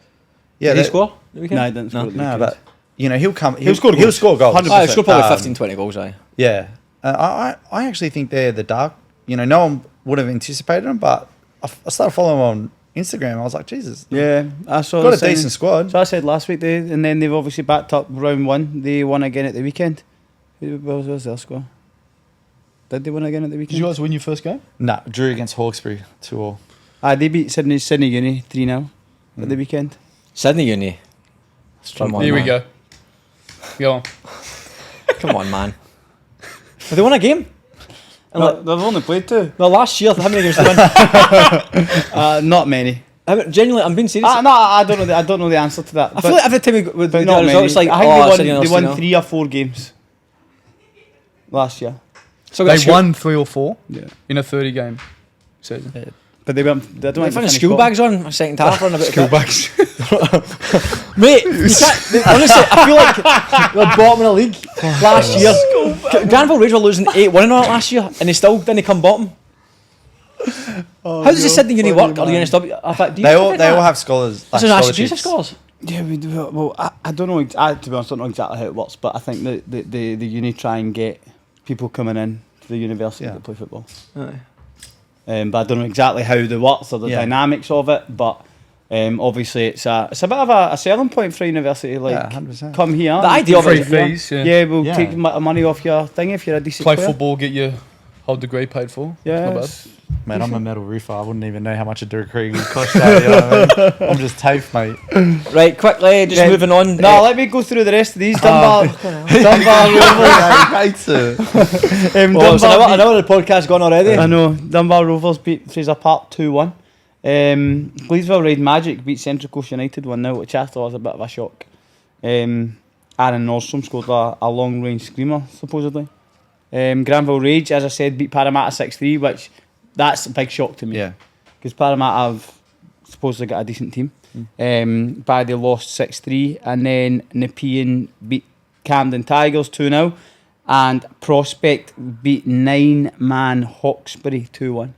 yeah, Did he that- score? No, he didn't score. at the No, weekend. but you know, he'll come. He'll score He'll goals. score goals. 100%. He'll score probably Um, 15, 20 goals, aye. Yeah, I actually think they're the dark. You know, no one would have anticipated them, but I started following them on Instagram. I was like, Jesus, Yeah, I saw. got the a decent signing. squad. So I said last week, and then they've obviously backed up round one. They won again at the weekend. Who was their score? Did they win again at the Did weekend? you guys win your first game? Nah, drew against Hawkesbury 2-2. They beat Sydney Uni 3-0 at the weekend. Sydney Uni. Come on, Here we man. go. Go on. Come on, man. Have they won a game? And like, They've only played two. no, last year, how many games did they win? Not many. Genuinely, I'm being serious. No, I don't know. I don't know the answer to that. I feel like every time we but get not a many. result, it's like, I think oh, they won 3 or 4 games last year. So They won 3 or 4 Yeah. in a 30 game season. But they went. I don't They think found they school finished bags on a second half run a bit. School bags. Mate, you can't, honestly, I feel like they're bottom of the league last year. Granville Rage were losing 8-1 and all that last year, and they still didn't come bottom. How does the Sydney Uni work or the NSW? In fact, do you They think all that? have scholars. This is actually Jesus scores. Yeah, we do. Well, I don't know. To be honest, I don't know exactly how it works, but I think that the uni try and get people coming in to the university Yeah. to play football. Aye. But I don't know exactly how they works or the Yeah. dynamics of it. But obviously, it's a bit of a selling point for university. Like, Yeah, 100%. come here. The idea of Free it, fees. Yeah. Yeah, we'll Yeah. take money off your thing if you're a decent Play player. football, get your whole degree paid for. Yeah, Not bad. it's- Man, I'm a metal roofer. I wouldn't even know how much a degree would cost. That, you know what I mean? I'm just TAFE, mate. Right, quickly, just Yeah. moving on. No, let me go through the rest of these. Dunbar Rovers. well, so Dunbar I know the podcast gone already. I know. Dunbar Rovers beat Fraser Park 2-1. Gleesville Raid Magic beat Central Coast United 1-0, which I thought was a bit of a shock. Aaron Nordstrom scored a long-range screamer, supposedly. Granville Rage, as I said, beat Parramatta 6-3, which that's a big shock to me. Yeah. Because Parramatta have supposedly got a decent team. But they lost 6-3. And then Nepean beat Camden Tigers 2-0. And Prospect beat 9-man Hawkesbury 2-1.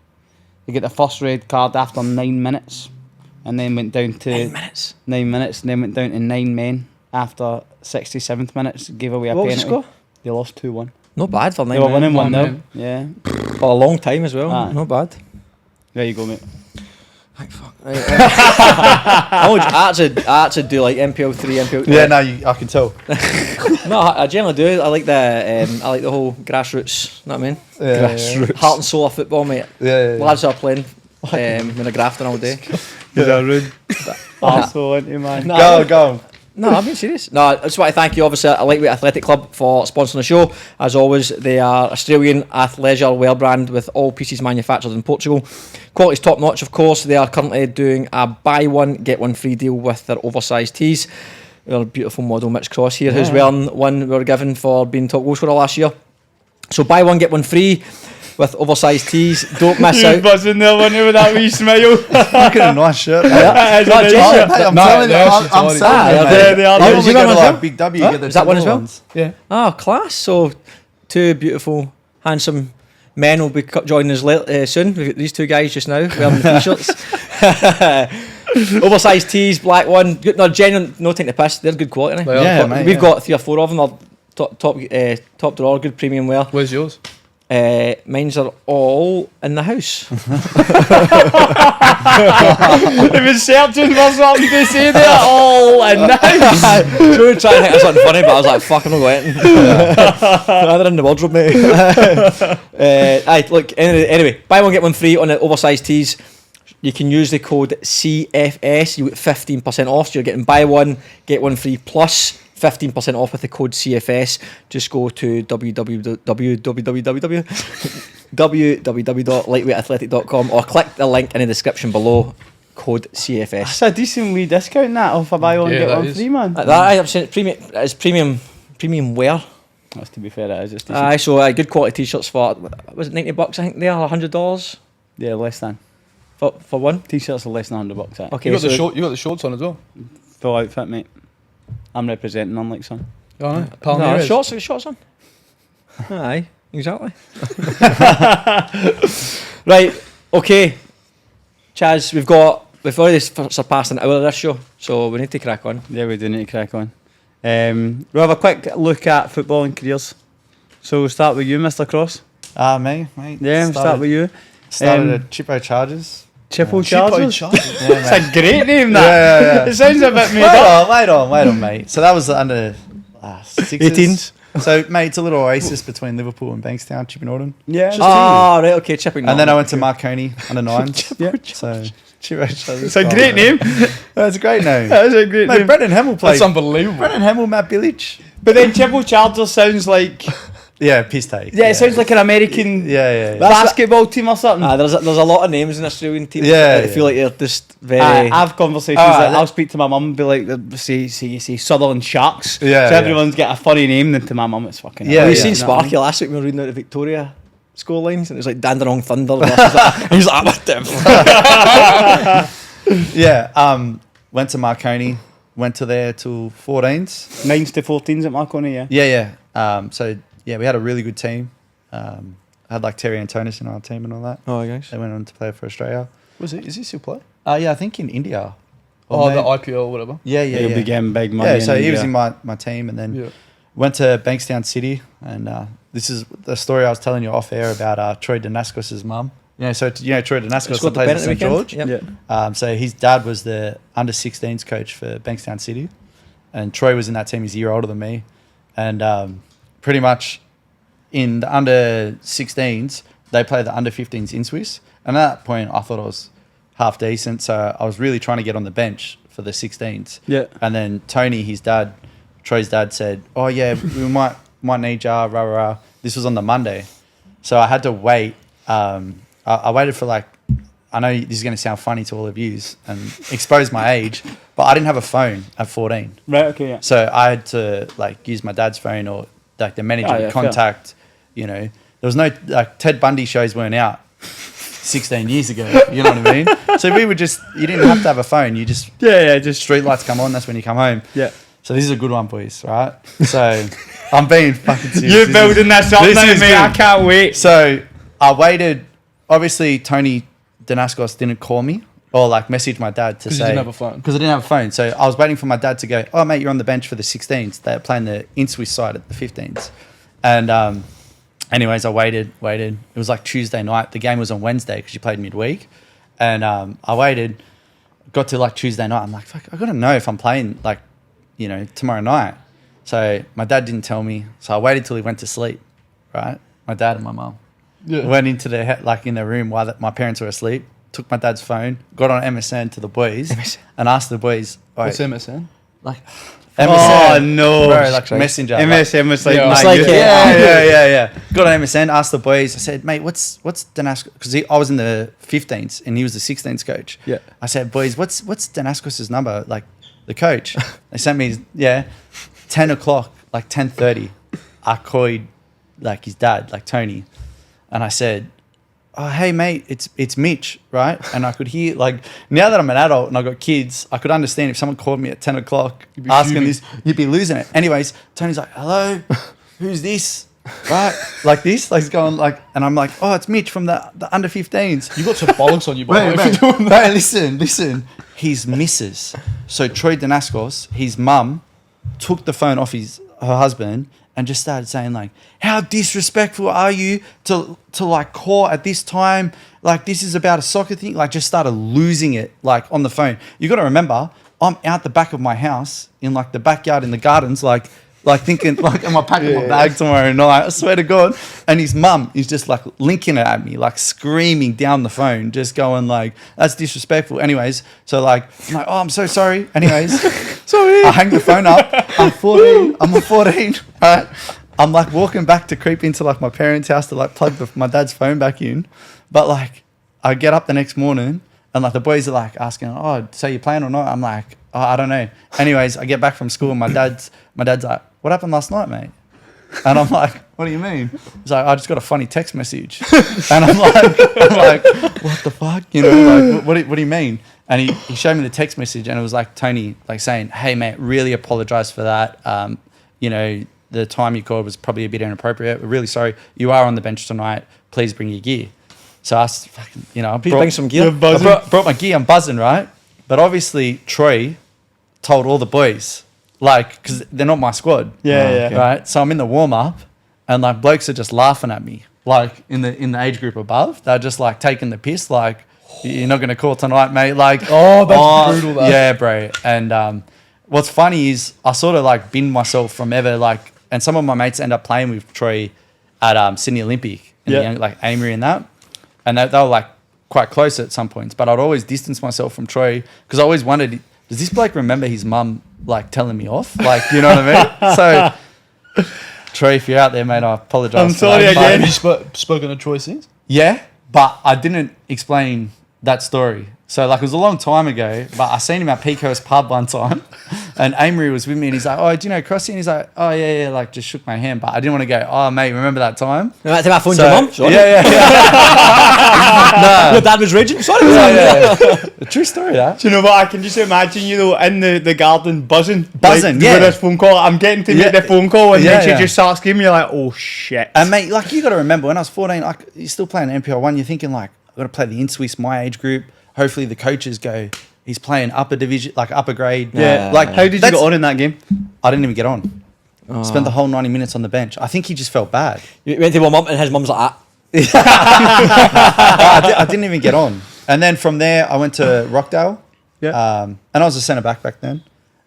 They get the first red card after 9 minutes. And then went down to 9 minutes. 9 minutes. And then went down to 9 men after 67th minutes. Gave away a What was the penalty. score? They lost 2-1. Not bad for 9 They were winning minutes. 1-0. 1-0. Yeah. For a long time as well. Aye. Not bad. There you go, mate. I actually do like MPL 3, MPL. Yeah, no, I can tell. No, I generally do. I like the whole grassroots. You know what I mean? Grassroots. Heart and soul of football, mate. Yeah. Lads are playing when they're grafting all day. He's a rude arsehole, isn't he, man? No, Go. No, I'm being serious. No, I just want to thank you, obviously, at Lightweight Athletic Club for sponsoring the show. As always, they are Australian athleisure wear brand with all pieces manufactured in Portugal. Quality's top notch, of course. They are currently doing a buy one, get one free deal with their oversized tees. Our beautiful model Mitch Cross here, who's wearing one we were given for being top goal scorer last year. So buy one, get one free with oversized tees. Don't miss You out. buzzing there, wasn't you, with that wee smile? Fucking a nice shirt. Yeah. It's No, a nice genuinely. shirt. Hey, I'm No, telling you, they're I'm actually selling tidy. them, Ah, mate. they are. You Oh, normally is that go one to as like well? Big W, Huh? get the Is that one as little well? ones. Yeah. Oh, class. So, two beautiful, handsome men will be joining us soon. We've got these two guys just now wearing the t-shirts. Oversized tees, black one. No, genuine, no time to piss. They're good quality. They are. Yeah, mate. We've got 3 or 4 of them. They're top drawer, good premium wear. Where's yours? Mine's are all in the house. He was searching for something to say there. Oh, and nice. We were trying to think of something funny, but I was like, fuck, I'm not going. Rather in the wardrobe, mate. Aye, look, anyway, buy one, get one free on the oversized tees. You can use the code CFS, you get 15% off, so you're getting buy one, get one free, plus 15% off with the code CFS. Just go to www.lightweightathletic.com or click the link in the description below. Code CFS. That's a decent wee discount that if I buy one Yeah, get that one is. free, man. That I've seen it's premium wear. That's to be fair, it is. It's decent. So good quality t-shirts for, was it $90? I think they are $100 Yeah, less than. for one. T-shirts are less than $100. Okay, You got so the short. You got the shorts on as well. Full outfit, mate. I'm representing, unlike some. I know. no, Palmeiras. shorts on. Aye, exactly. Right, okay. Chaz, we've already surpassed an hour of this show, so we need to crack on. Yeah, we do need to crack on. We'll have a quick look at footballing careers. So we'll start with you, Mr. Cross. Mate. Yeah, we'll start with you. Started at Chippo Chargers. Chippo Chippo Chargers. Chargers. Yeah, That's mate. a great name, that. Yeah. It sounds a bit made up. Wait on, mate. So that was under 16s. 18s. So, mate, it's a little oasis between Liverpool and Bankstown, Chipping Norton. Yeah. Right, okay, Chipping. And then I went to Marconi under 9s. Yeah. So, Chippo Chargers. It's a great name. That's a great name. That is a great Mate, name. Brendan Hamill played. That's unbelievable. Brendan Hamill, Matt Billich. But then Chippo Chargers sounds like... Yeah, piss take. Yeah, it sounds like an American Yeah. basketball team or something. There's a lot of names in Australian teams. Yeah, I feel like they're just very. I have conversations Alright, that I'll speak to my mum and be like, say Sutherland Sharks. Yeah, So yeah. everyone's got a funny name, then to my mum it's fucking... Yeah, we yeah. seen You know what I mean? Sparky last week. We were reading out the Victoria score lines, and it was like Dandenong Thunder. And he was like, what the fuck? Yeah. Went to Marconi. Went to there till 14s. 9s to 14s at Marconi, yeah. Yeah. So, yeah, we had a really good team. I had like Terry Antonis in our team and all that. Oh, guys. They went on to play for Australia. Is he still play? Yeah, I think in India. Oh, Or the maybe- IPL or whatever. Yeah. He'll be getting big money. Yeah, so in he was India. in my team, and then Yeah. went to Bankstown City, and this is the story I was telling you off air about Troy Danaskos' mum. Troy Danaskos Scored the plays pen at at the St weekend. George. Yep. Yeah. So his dad was the under-16s coach for Bankstown City, and Troy was in that team. He's a year older than me, and pretty much in the under-16s, they play the under-15s in Swiss, and at that point, I thought I was half decent, so I was really trying to get on the bench for the 16s. Yeah. And then Tony, Troy's dad, said, "Oh yeah, we might need ya." Rah, rah, rah. This was on the Monday, so I had to wait. I waited for like, I know this is going to sound funny to all of yous and expose my age, but I didn't have a phone at 14, Right, okay, yeah. so I had to like use my dad's phone or like the manager Oh, yeah, to contact. There was no like Ted Bundy shows weren't out 16 years ago. You know what I mean? So you didn't have to have a phone. You just Yeah, just... street lights come on. That's when you come home. Yeah. So this is a good one, boys. Right? So I'm being fucking serious. You're This building this up this now, is mate. good. I can't wait. So I waited. Obviously, Tony Danaskos didn't call me or like message my dad to 'Cause say you didn't have a phone. because I didn't have a phone. So I was waiting for my dad to go. Oh mate, you're on the bench for the 16s. They're playing the in-Swiss side at the 15s. And anyways, I waited. It was like Tuesday night. The game was on Wednesday because you played midweek. And I waited. Got to like Tuesday night. I'm like, fuck, I gotta know if I'm playing like, tomorrow night. So my dad didn't tell me. So I waited till he went to sleep. Right, my dad and my mum. Yeah. Went into in their room while my parents were asleep. Took my dad's phone, got on MSN to the boys, and asked the boys, What's MSN? like Oh, no. bro, like Messenger. MSN was like... Yeah, my it's like, youth. Yeah. Got on MSN, asked the boys. I said, mate, what's Danaskos? Because I was in the 15s and he was the 16s coach. Yeah. I said, boys, what's Danaskos' number? Like the coach. They sent me, 10 o'clock, like 10:30. I called like his dad, like Tony, and I said, oh, hey mate, it's Mitch, right? And I could hear, like, now that I'm an adult and I've got kids, I could understand if someone called me at 10 o'clock You'd be asking fuming. this, you'd be losing it. Anyways, Tony's like, hello, who's this? Right? Like this, like he's going like, and I'm like, oh, it's Mitch from the under 15s. You got some bollocks on you, by the way. Wait, for doing wait, listen. His missus, so Troy Danaskos, his mum, took the phone off her husband and just started saying like, how disrespectful are you to like call at this time? Like this is about a soccer thing. Like just started losing it like on the phone. You got to remember, I'm out the back of my house in like the backyard in the gardens, like thinking like, am I packing my bag tomorrow night? I swear to God. And his mum is just like linking it at me, like screaming down the phone, just going like, that's disrespectful. Anyways, so like, I'm like, oh, I'm so sorry. Anyways, sorry. I hang the phone up I'm 14. I'm 14. Right. I'm like walking back to creep into like my parents' house to like plug my dad's phone back in. But like I get up the next morning and like the boys are like asking, oh, so you playing or not? I'm like, oh, I don't know. Anyways, I get back from school and my dad's like, what happened last night, mate? And I'm like, what do you mean? He's like, I just got a funny text message. And I'm like, what the fuck? You know, like, what do you mean? And he showed me the text message and it was like Tony like saying, hey, mate, really apologize for that. You know, the time you called was probably a bit inappropriate. We're really sorry. You are on the bench tonight. Please bring your gear. So I fucking, you know, Please bring some gear. I brought my gear. I'm buzzing, right? But obviously Troy told all the boys, like, because they're not my squad. Yeah. Right? So I'm in the warm-up and like blokes are just laughing at me. Like in the age group above. They're just like taking the piss, like, you're not going to call tonight, mate. Like, that's brutal, though. Yeah, bro. And what's funny is I sort of like binned myself from ever, like, and some of my mates end up playing with Troy at Sydney Olympic, and like Amory and that. And they were like quite close at some points, but I'd always distance myself from Troy because I always wondered, does this bloke remember his mum like telling me off? Like, you know what I mean? So, Troy, if you're out there, mate, I apologise. I'm sorry again. Have you spoken to Troy since? Yeah, but I didn't explain that story. So, like, it was a long time ago, but I seen him at Pico's pub one time, and Amory was with me, and he's like, oh, do you know Crossy? And he's like, oh, yeah, like, just shook my hand, but I didn't want to go, oh, mate, remember that time? That time I phoned your mum? Sorry. Yeah. Your dad was raging? Sorry. A true story, that. Do you know what? I can just imagine you though in the garden buzzing, like, with yeah. this phone call. I'm getting to make the phone call, and Yeah, then she yeah. just starts screaming. You're like, oh shit. And, mate, like, you got to remember, when I was 14, like, you're still playing NPL 1, you're thinking, like, I've got to play the in-Swiss, my age group. Hopefully the coaches go, he's playing upper division, like upper grade. Yeah. Like, How did you get on in that game? I didn't even get on. Spent the whole 90 minutes on the bench. I think he just felt bad. You went to warm up and his mum's like that. I didn't even get on. And then from there, I went to Rockdale. Yeah. And I was a centre back then.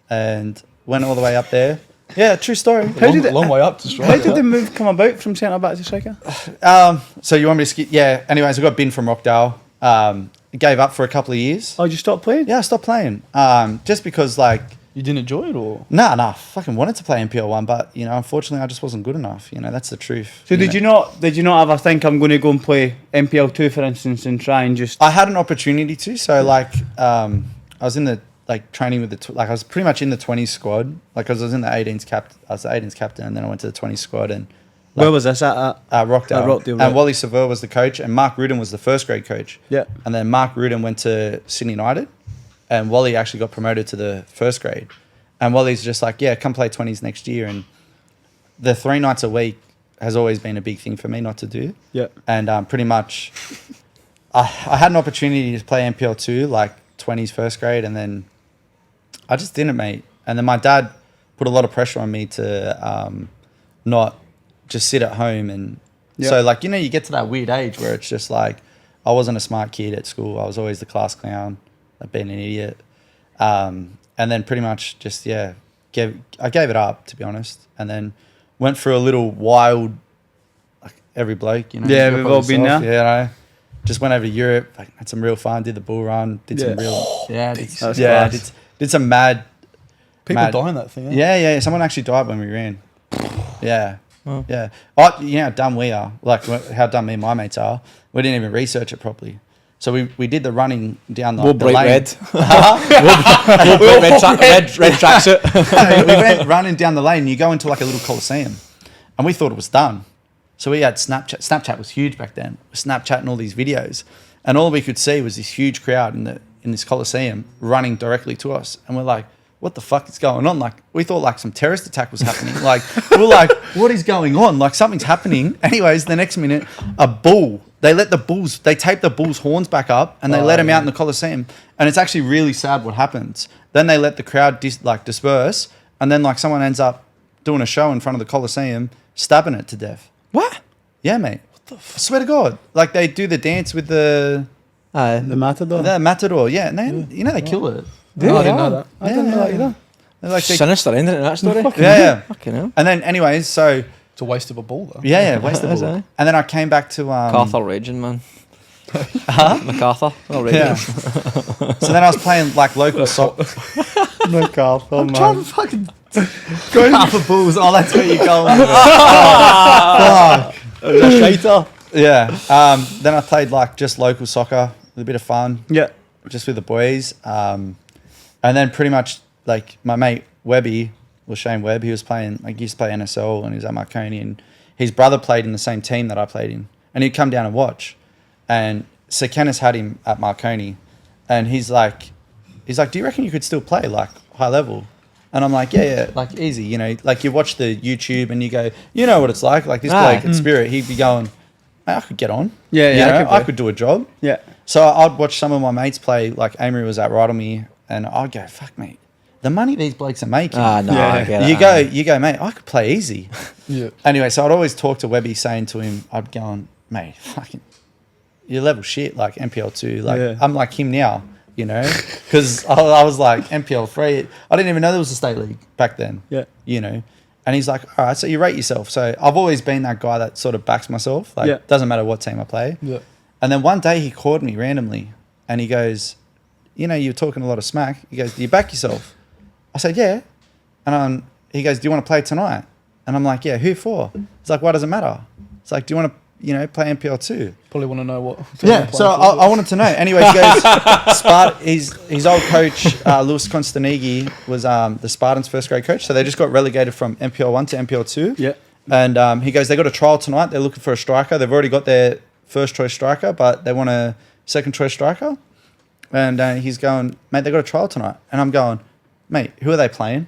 And went all the way up there. Yeah, true story. Long way up to strike. How did the move come about from centre back to striker? So you want me to skip? Yeah. Anyways, I got binned from Rockdale. Gave up for a couple of years. Oh, you stopped playing? Yeah, I stopped playing. Just because, like, You didn't enjoy it, or? Nah. Fucking wanted to play NPL 1, but, you know, unfortunately, I just wasn't good enough. You know, that's the truth. So did you not ever think I'm going to go and play NPL 2, for instance, and try and just... I had an opportunity to. So, like, I was in the, like, training with the... I was pretty much in the 20s squad. Like, 'cause I was in the 18s captain. I was the 18s captain, and then I went to the 20s squad. And like, where was this at? Rockdale. Rockdale, right. And Wally Seville was the coach, and Mark Rudin was the first grade coach. Yeah. And then Mark Rudin went to Sydney United, and Wally actually got promoted to the first grade. And Wally's just like, yeah, come play 20s next year. And the 3 nights a week has always been a big thing for me not to do. Yeah. And pretty much, I had an opportunity to play NPL 2, like 20s first grade, and then I just didn't, mate. And then my dad put a lot of pressure on me to not just sit at home. And so, like, you know, you get to that weird age where it's just like, I wasn't a smart kid at school. I was always the class clown. I've been an idiot. And then pretty much just, I gave it up, to be honest. And then went through a little wild, like every bloke, you know. Yeah, you've we've got all been yourself, there. You know. Just went over to Europe, like, had some real fun, did the bull run, did some real... That's class. Did some mad... People die in that thing, eh? Yeah. Someone actually died when we ran. Yeah. Oh. Yeah. You know how dumb we are. Like, how dumb me and my mates are. We didn't even research it properly. So we did the running down the, We'll the bright lane. red. Red tracksuit. We went running down the lane and you go into like a little coliseum. And we thought it was done. So we had Snapchat. Snapchat was huge back then. Snapchatting all these videos. And all we could see was this huge crowd in this coliseum running directly to us. And we're like, what the fuck is going on? Like, we thought like some terrorist attack was happening. Like, we're like, what is going on? Like, something's happening. Anyways, the next minute, a bull. They tape the bull's horns back up and they let him out in the Coliseum. And it's actually really sad what happens. Then they let the crowd disperse. And then like someone ends up doing a show in front of the Coliseum, stabbing it to death. What? Yeah, mate. I swear to God. Like they do the dance with the The Matador. Matador. Yeah. And they, you know, they kill it. No, I didn't know that. I didn't know that either. They're like, Sinister ending to that story. yeah. Fucking hell. And then anyways, so... It's a waste of a ball, though. Yeah, waste of Is ball. it? And then I came back to... MacArthur raging, man. Huh? MacArthur. Oh, raging. Yeah. So then I was playing like local soccer. MacArthur, I'm trying to fucking Half a Bulls. Oh, that's where you're going. Fuck. Yeah. Then I played like just local soccer with a bit of fun. Yeah. Just with the boys. And then pretty much like my mate Webby, Shane Webb, he was playing, like he used to play NSL when he was at Marconi, and his brother played in the same team that I played in. And he'd come down and watch. And Sir Kenneth had him at Marconi, and he's like, do you reckon you could still play like high level? And I'm like, yeah, like easy, you know, like you watch the YouTube and you go, you know what it's like this bloke at Spirit, he'd be going, mate, I could get on. Yeah, you yeah, know, I could do a job. Yeah. So I'd watch some of my mates play, like Amory was at Rotherham, and I'd go, fuck mate, the money these blokes are making. No, Yeah. I get it. You go, mate, I could play easy. Yeah. Anyway, so I'd always talk to Webby saying to him, I'd go on, mate, fucking, you're level shit, like NPL 2. Like, Yeah. I'm like him now, you know? Because I was like, NPL 3. I didn't even know there was a state league back then, Yeah. you know? And he's like, all right, so you rate yourself. So I've always been that guy that sort of backs myself. Like, Yeah. doesn't matter what team I play. Yeah. And then one day he called me randomly and he goes, you know, you're talking a lot of smack. He goes, do you back yourself? I said, yeah. And he goes, do you want to play tonight? And I'm like, yeah, who for? He's like, why does it matter? It's like, do you want to, you know, play NPL 2? Probably want to know what. Yeah, so I wanted to know. Anyway, he goes, his old coach, Lewis Constanigi, was the Spartans' first grade coach. So they just got relegated from NPL 1 to NPL 2. Yeah. And he goes, they got a trial tonight. They're looking for a striker. They've already got their first choice striker, but they want a second choice striker. And he's going, mate, they got a trial tonight. And I'm going, mate, who are they playing?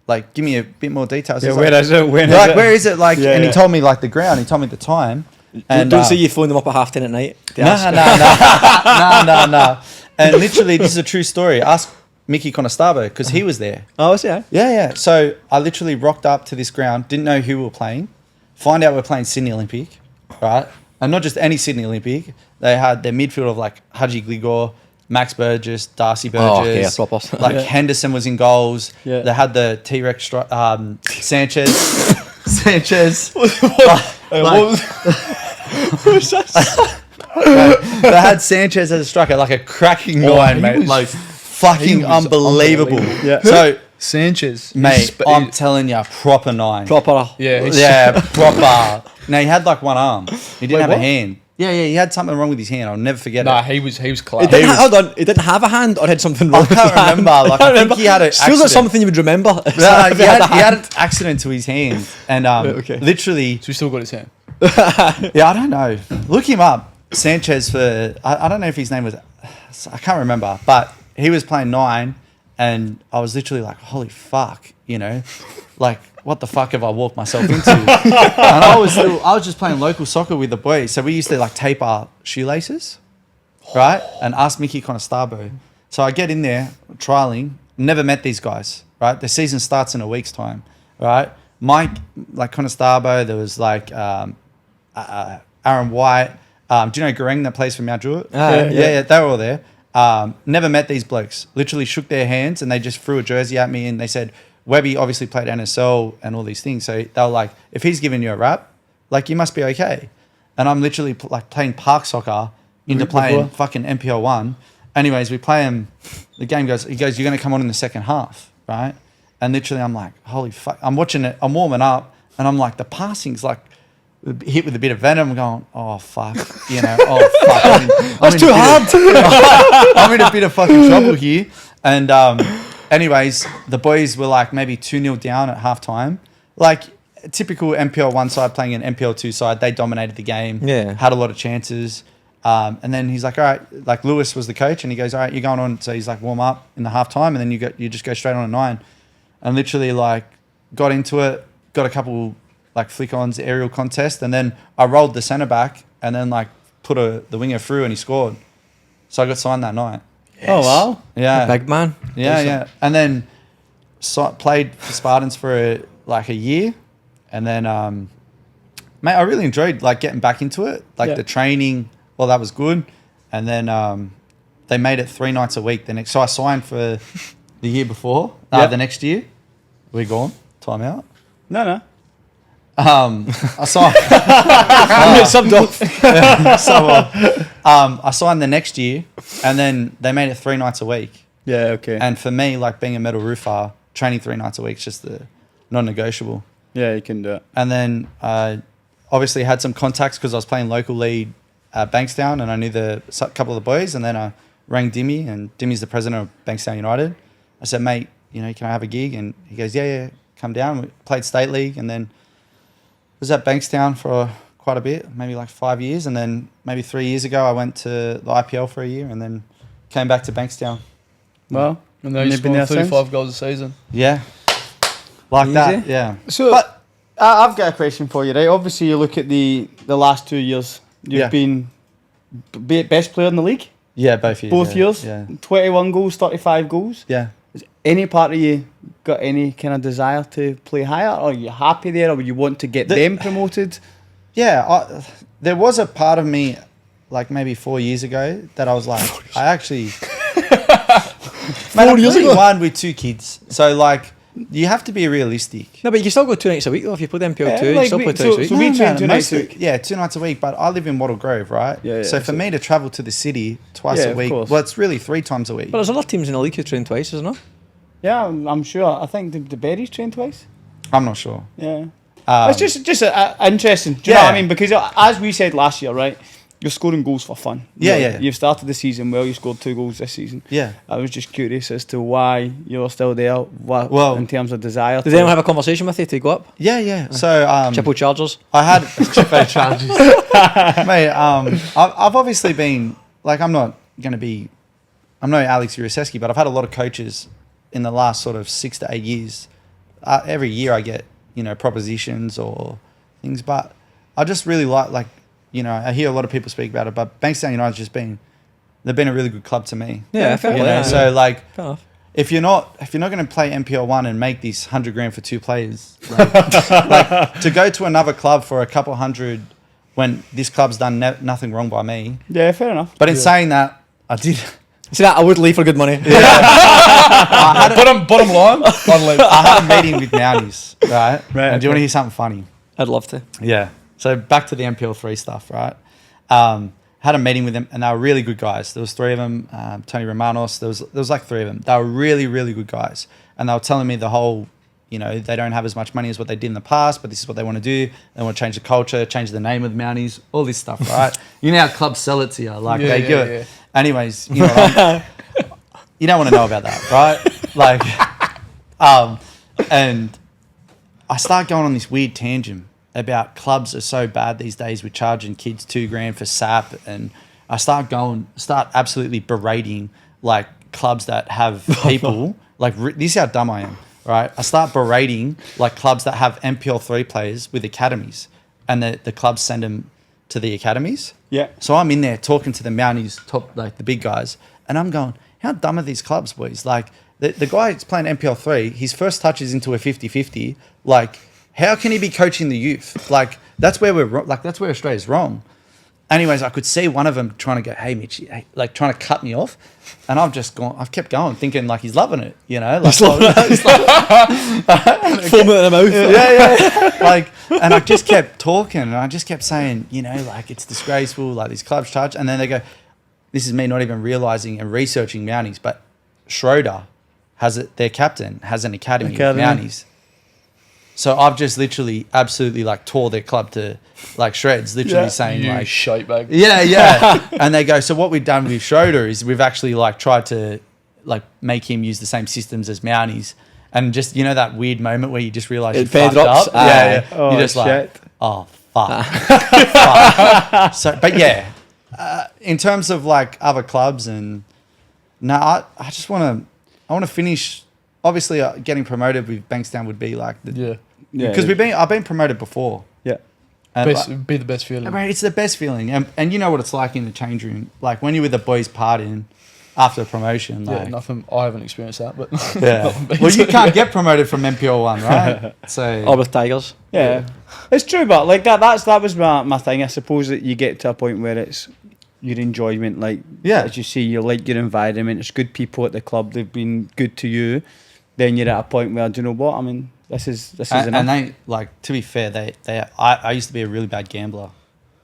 Like, give me a bit more details. Yeah, He's where like, is it? When like, is it? where is it? Like, Yeah, and he yeah. told me like the ground. He told me the time. And Don't say you phone them up at 10:30 at night. to ask. No. And literally, this is a true story. Ask Mickey Conestabo because he was there. Oh, is it? Yeah. So I literally rocked up to this ground, didn't know who we were playing. Find out we're playing Sydney Olympic, right? And not just any Sydney Olympic. They had their midfield of like Haji Gligor, Max Burgess, Darcy Burgess. Oh, okay, that's proper. Like Yeah. Henderson was in goals. Yeah. They had the T-Rex Sanchez. Sanchez. They had Sanchez as a striker, like a cracking nine, he mate. was- Like fucking he was unbelievable. Yeah. So, Sanchez, mate, I'm telling you, proper nine. Proper. yeah, he's- Yeah, proper. Now he had like one arm. He didn't Wait, have what? a hand. Yeah, he had something wrong with his hand. I'll never forget Nah, it. he was He class. didn't hold on. He didn't have a hand, or had something wrong. I can't remember. Like, I think he had an Feels like accident. something you would remember. Nah, If he you had a hand. an accident to his hand, and okay. literally, So he still got his hand. yeah, I don't know. Look him up, Sanchez. I don't know if his name was, I can't remember, but he was playing 9, and I was literally like, holy fuck, you know, like what the fuck have I walked myself into? And I was just playing local soccer with the boys, so we used to like tape our shoelaces, right, and ask Mickey Conestabo. So I get in there trialing, never met these guys, right? The season starts in a week's time, right? Mike, like Conestabo, there was like Aaron White. Do you know Goreng that plays for Mount Druitt? Yeah, they were all there. Never met these blokes. Literally shook their hands and they just threw a jersey at me and they said, Webby obviously played NSL and all these things. So they were like, if he's giving you a rap, like you must be okay. And I'm literally like playing park soccer into playing fucking NPL 1. Anyways, we play him. The game goes, he goes, you're going to come on in the second half, right? And literally I'm like, holy fuck. I'm watching it. I'm warming up and I'm like, the passing's like hit with a bit of venom. I'm going, oh fuck, you know, oh fuck. That's too hard. I'm in a bit of fucking trouble here. And anyways, the boys were like maybe 2-0 down at halftime. Like a typical NPL 1 side playing an NPL 2 side, they dominated the game. Yeah. Had a lot of chances. And then he's like, all right, like Lewis was the coach and he goes, all right, you're going on. So he's like, warm up in the halftime and then you just go straight on a 9. And literally like got into it, got a couple like flick-ons, aerial contest, and then I rolled the centre back and then like put the winger through and he scored. So I got signed that night. Oh wow. Yeah. Big man. Yeah. And then played for Spartans for like a year. And then, mate, I really enjoyed like getting back into it. Like the training, well, that was good. And then they made it 3 nights a week. So I signed for the year before. The next year. We're gone. Time out. No. I signed. Subbed off. I signed the next year, and then they made it 3 nights a week. Yeah. Okay. And for me, like being a metal roofer, training 3 nights a week is just the non-negotiable. Yeah, you can do it. And then obviously had some contacts because I was playing local league at Bankstown, and I knew a couple of the boys. And then I rang Dimmy, and Dimmy's the president of Bankstown United. I said, mate, can I have a gig? And he goes, yeah, come down. We played state league, and then was at Bankstown for quite a bit, maybe like 5 years. And then maybe 3 years ago, I went to the IPL for a year, and then came back to Bankstown. Well, And then he's scoring 35 goals a season. Yeah, like Easy. that. Yeah. So, But I've got a question for you, right? Obviously, you look at the last 2 years. You've Yeah. been best player in the league. yeah, both years. Both yeah. years. Yeah. 21 goals, 35 goals. Yeah. Has any part of you got any kind of desire to play higher? Or are you happy there? Or would you want to get them promoted? Yeah, there was a part of me, like maybe 4 years ago, that I was like, I actually... Man, I'm 21 with 2 kids. So, like, you have to be realistic. No, but you can still go 2 nights a week though. If you play the NPL Yeah, 2, you like still we- play 2 so- nights a week. so we train 2 nights a mostly- week. Yeah, 2 nights a week, but I live in Wattle Grove, right? Yeah, so yeah, for me to travel to the city twice Yeah, a of week, course. well, it's really 3 times a week. But there's other teams in the league who train twice, isn't there? Yeah, I'm sure. I think the Berries train twice. I'm not sure. Yeah. Um, It's just interesting. Do you know what I yeah. mean? Because as we said last year, right, you're scoring goals for fun. Yeah, Like, yeah. You've started the season well. You scored 2 goals this season. Yeah. I was just curious as to why you're still there. Well- In terms of desire. Does anyone have a conversation with you to go up? Yeah. So, Triple Chargers? I had Chipo charges. Mate, I've obviously been like I'm no Alex Uriseski, but I've had a lot of coaches in the last sort of 6 to 8 years. Every year I get propositions or things, but I just really like I hear a lot of people speak about it, but Bankstown United's they've been a really good club to me. Yeah, fair You play. know, Yeah. so like Fair enough. if you're not going to play NPL 1 and make this 100 grand for 2 players, like to go to another club for a couple hundred when this club's done nothing wrong by me. Yeah, fair enough. But in saying that, I did. See that? I would leave for good money. Bottom line, I'd leave. I had a meeting with Mounties, right? Right, And do you okay. want to hear something funny? I'd love to. Yeah. So back to the NPL 3 stuff, right? Had a meeting with them, and they were really good guys. There was 3 of them. Tony Romanos. There was like 3 of them. They were really, really good guys, and they were telling me the whole, they don't have as much money as what they did in the past, but this is what they want to do. They want to change the culture, change the name of the Mounties, all this stuff, right? You know how clubs sell it to you, like Yeah, they yeah, do it. yeah. Anyways, you don't want to know about that, right? Like, and I start going on this weird tangent about clubs are so bad these days with charging kids $2,000 for SAP, and I start absolutely berating like clubs that have people like this is how dumb I am, right? I start berating like clubs that have NPL 3 players with academies, and the clubs send them to the academies. Yeah. So I'm in there talking to the Mounties, the big guys, and I'm going, how dumb are these clubs, boys? Like, the guy that's playing NPL 3, his first touch is into a 50-50. Like, how can he be coaching the youth? Like, that's where that's where Australia's wrong. Anyways, I could see one of them trying to go, hey, Mitch, like trying to cut me off. And I've kept going, thinking like he's loving it, Like, He's loving Foam out of the mouth. yeah. Like, and I just kept talking, and I just kept saying, like it's disgraceful, like these clubs charge. And then they go, this is me not even realizing and researching Mounties, but Schroeder their captain has an academy of Mounties. So I've just literally absolutely like tore their club to like shreds, literally saying You like, shape bag. yeah. And they go, so what we've done with Schroeder is we've actually like tried to like make him use the same systems as Mounties. And just, that weird moment where you just realize you fucked drops. up. Yeah. Oh, You're just shit. like, oh, fuck. Fuck. So, but yeah, in terms of like other clubs I just want to finish. Obviously, getting promoted with Bankstown would be like Yeah. because I've been promoted before. Yeah. And It'd be the best feeling. Right, it's the best feeling, and you know what it's like in the change room. Like when you're with the boys partying after a promotion. Yeah, Like, nothing. I haven't experienced that, but yeah. Well, you can't get promoted from NPL 1, right? So Or with Tigers. Yeah, it's true, but like that was my thing. I suppose that you get to a point where it's your enjoyment, like as you see, you like your environment. It's good people at the club. They've been good to you. Then you're at a point where, do you know what? I mean, this is enough. and they like, to be fair, I used to be a really bad gambler.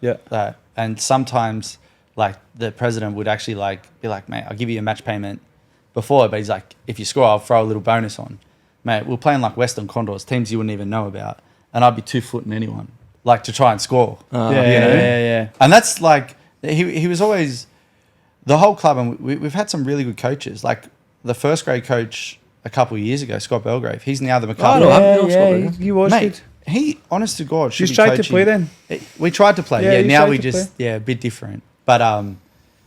Yeah. And sometimes like the president would actually like be like, mate, I'll give you a match payment before, but he's like, if you score, I'll throw a little bonus on. mate, we're playing like Western Condors, teams you wouldn't even know about, and I'd be 2-footing anyone, like to try and score. Yeah. And that's like he was always the whole club, and we've had some really good coaches. Like the first grade coach a couple of years ago, Scott Belgrave. He's now the McCarthy. He was Mate, good. he, honest to God, should You be tried to coaching. play then? We tried to play. Yeah, Yeah, you now tried we to just a bit different. But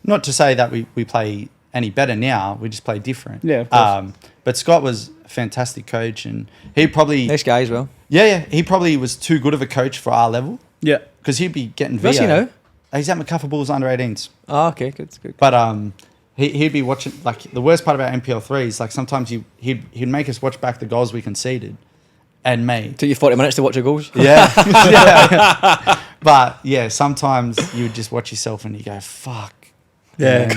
not to say that we play any better now. We just play different. Yeah, of course. But Scott was a fantastic coach, and he probably Nice guy as well. he probably was too good of a coach for our level Yeah. because he'd be getting Where's he VO. now? He's at McCuffer Bulls under 18s. Oh, okay, good. But he'd be watching. Like the worst part about NPL 3 is like sometimes he'd make us watch back the goals we conceded, and mate. Took you 40 minutes to watch your goals. Yeah. Yeah. But yeah, sometimes you would just watch yourself and you go, fuck. Yeah.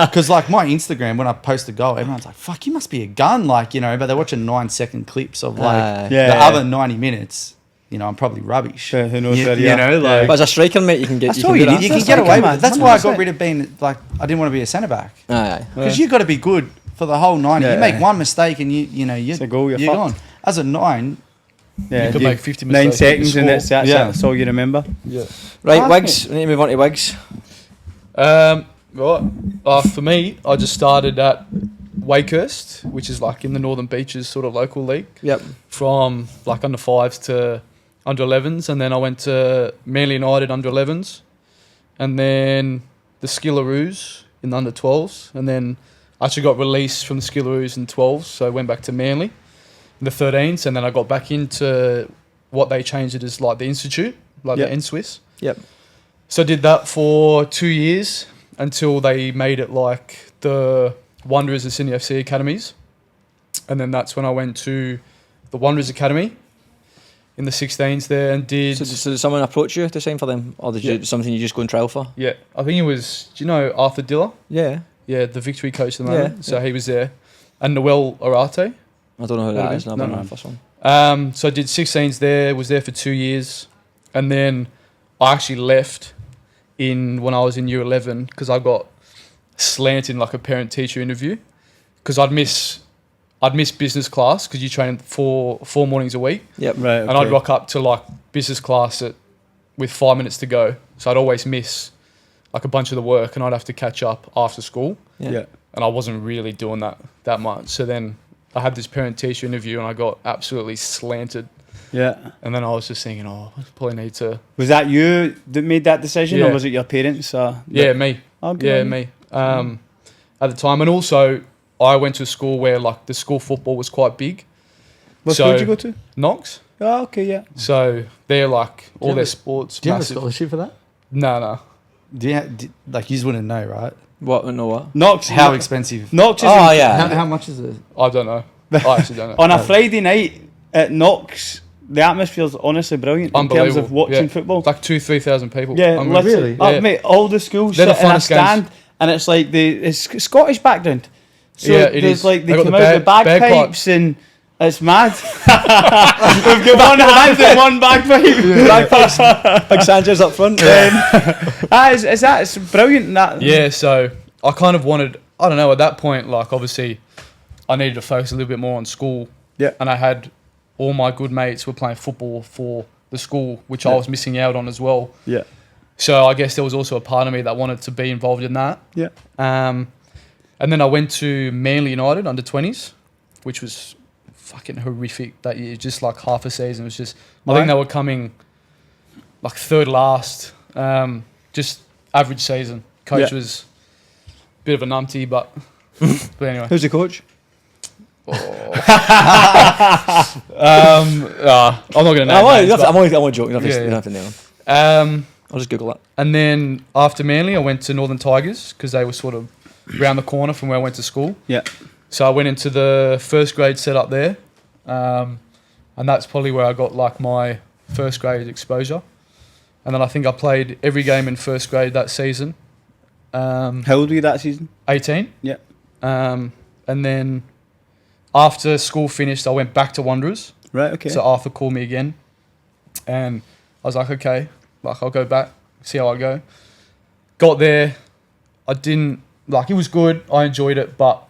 Because like my Instagram, when I post a goal, everyone's like, fuck, you must be a gun. Like, you know, but they're watching 9-second clips of like the other 90 minutes. You know, I'm probably rubbish. Yeah, who knows you, where you know, like, But as a striker, mate, you can get. That's You all can you do need. that. you can That's get like away a with man, it. That's why I 100%. got rid of being like, I didn't want to be a centre back. Aye. Because you got to be good for the whole 90. Yeah. You make one mistake and you're It's a goal, you're gone. fucked. As a 9, Yeah, You could make 50 9 mistakes, but you seconds and score. that's all you remember. Yeah. Right, Ask Wigs. We need to move on to Wigs. Right. For me, I just started at Wakehurst, which is like in the Northern Beaches sort of local league, Yep. from like under 5s to under 11s, and then I went to Manly United under 11s, and then the Skillaroos in the under 12s, and then I actually got released from the Skillaroos in 12s, so I went back to Manly in the 13s, and then I got back into what they changed it as like the Institute, like Yep. the NSWS. Yep. So I did that for 2 years until they made it like the Wanderers and Sydney FC academies. And then that's when I went to the Wanderers Academy in the 16s there and did... So did someone approach you to sign for them, or did you something you just go and trial for? Yeah, I think it was... Do you know Arthur Diller? Yeah. Yeah, the Victory coach at the moment. Yeah, So he was there. And Noel Arate. I don't know who that Would've is. No, been- but no, no, no. first one. So I did 16s there, was there for 2 years. And then I actually left when I was in year 11 because I got slanted in like a parent-teacher interview because I'd miss business class because you train four mornings a week. Yep. Right. And I'd rock up to like business class with 5 minutes to go. So I'd always miss like a bunch of the work and I'd have to catch up after school. Yeah. And I wasn't really doing that much. So then I had this parent-teacher interview and I got absolutely slanted. Yeah. And then I was just thinking, I probably need to... Was that you that made that decision, or Yeah. was it your parents? Yeah, me. Oh, good Yeah, on you. me. At the time. And also, I went to a school where like the school football was quite big. What So- school did you go to? Knox. Oh, okay, yeah. So they're like, all have their a- sports do you have a massive. scholarship for that? No. Like, you just wouldn't know, right? What? No, what? Knox. How expensive? Knox is Oh, yeah. How much is it? I don't know. I actually don't know. on a Friday night at Knox. The atmosphere's honestly brilliant in terms of Unbelievable, watching yeah. football. It's like 2,000-3,000 people. Yeah, Unreal. literally. Really? Yeah. Mate, all the schools They're the sit in a funnest games. stand, and it's like it's Scottish background. So Yeah, it there's is. like they They got come the out with bagpipes. bagpipes, and it's mad. We've got one hand and one bagpipe. Big Sanchez up front. It's brilliant. That Yeah, so I kind of wanted, I don't know, at that point, like obviously I needed to focus a little bit more on school. Yeah. And I had all my good mates were playing football for the school, which I Yeah. was missing out on as well. Yeah. So I guess there was also a part of me that wanted to be involved in that. Yeah. And then I went to Manly United under 20s, which was fucking horrific that year. Just like half a season. It was just, I think Right. they were coming like third last. Just average season. Coach Yeah. was a bit of a numpty, but anyway. Who's the coach? I'm not going to name names, but- I'm only joking. You don't have to- Yeah, you yeah. don't have to name them. Um, I'll just Google that. And then after Manly, I went to Northern Tigers because they were sort of round the corner from where I went to school. Yeah. So I went into the first grade setup there, and that's probably where I got like my first grade exposure. And then I think I played every game in first grade that season. How old were you that season? 18. Yeah. And then after school finished, I went back to Wanderers. Right. Okay. So Arthur called me again, and I was like, okay, like I'll go back, see how I go. Got there, I didn't like. It was good. I enjoyed it, but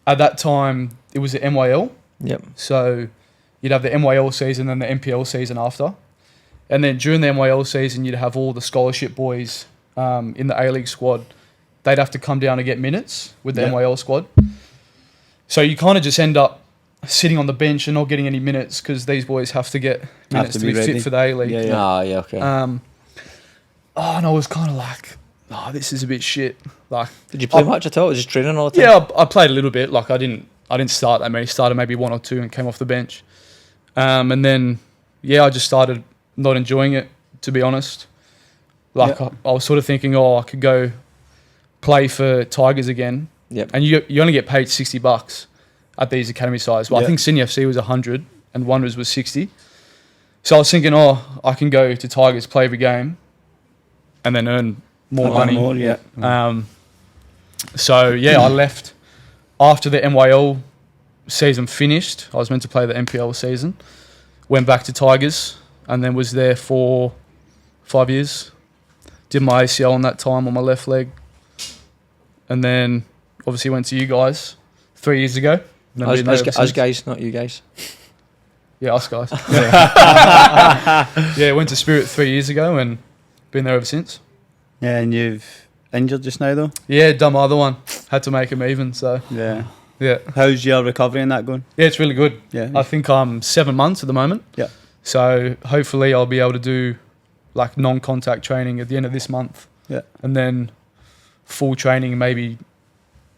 at that time it was the MYL, Yep. So you'd have the NYL season and the NPL season after. And then during the NYL season, you'd have all the scholarship boys in the A-League squad. They'd have to come down to get minutes with the NYL squad. So you kind of just end up sitting on the bench and not getting any minutes because these boys have to get minutes to be fit for the A-League. Okay. And I was kind of like, this is a bit shit. Like, Did you play much at all? Was just training all the time? yeah, I played a little bit. Like, I didn't start that many. Started maybe 1 or 2 and came off the bench. And then, I just started not enjoying it, to be honest. Like, I was sort of thinking, I could go play for Tigers again. Yep. And you only get paid $60 at these academy sides. Well, I think Sydney FC was 100 and Wanderers was 60. So I was thinking, I can go to Tigers, play every game, and then earn more money. I left after the NYL season finished. I was meant to play the NPL season. Went back to Tigers and then was there for 5 years. Did my ACL in that time on my left leg. And then obviously went to you guys 3 years ago. Us guys, not you guys. Yeah, us guys. Went to Spirit 3 years ago and been there ever since. Yeah, and you've injured just now though? Yeah, done my other one. Had to make him even, so. Yeah. Yeah. How's your recovery in that going? Yeah, it's really good. Yeah. I think I'm 7 months at the moment. Yeah. So hopefully I'll be able to do like non-contact training at the end of this month. Yeah. And then full training maybe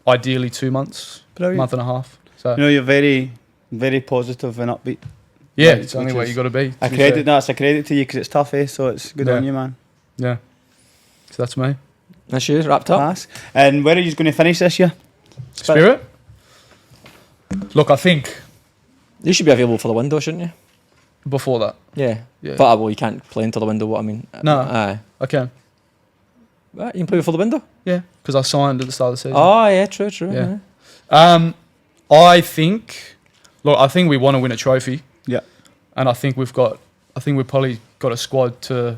ideally 2 months, Brilliant. month and a half. So You're very, very positive and upbeat. yeah, Right, it's the only which way is you got to be. a credit. That's a credit to you because it's tough, so it's good Yeah. on you, man. Yeah. So that's me. That's you, wrapped up. Pass. And where are you going to finish this year? Spirit? Look, I think You should be available for the window, shouldn't you? before that, Yeah. Yeah. But you can't play until the window, what I mean. No. Aye. I can. What, you can play before the window? Yeah, because I signed at the start of the season. Oh, yeah, true. Yeah. aye. I think we want to win a trophy. Yeah. And I think we've probably got a squad to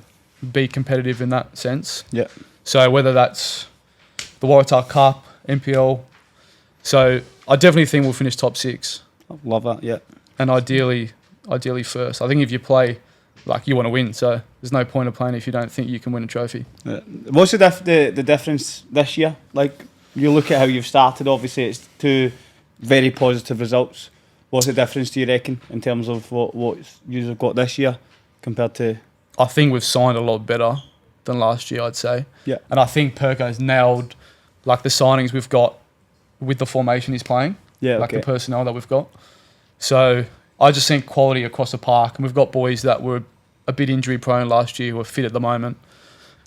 be competitive in that sense. Yeah. So whether that's the Waratah Cup, NPL. So I definitely think we'll finish top 6. Love that, yeah. And ideally first. I think if you play, like, you want to win. So there's no point of playing if you don't think you can win a trophy. Yeah. What's the difference this year? Like, you look at how you've started, obviously it's 2 very positive results. What's the difference, do you reckon, in terms of what you've got this year compared to... I think we've signed a lot better than last year, I'd say. Yeah. And I think Perko's nailed, like, the signings we've got with the formation he's playing. Yeah, like okay. the personnel that we've got. So I just think quality across the park. And we've got boys that were a bit injury prone last year who are fit at the moment.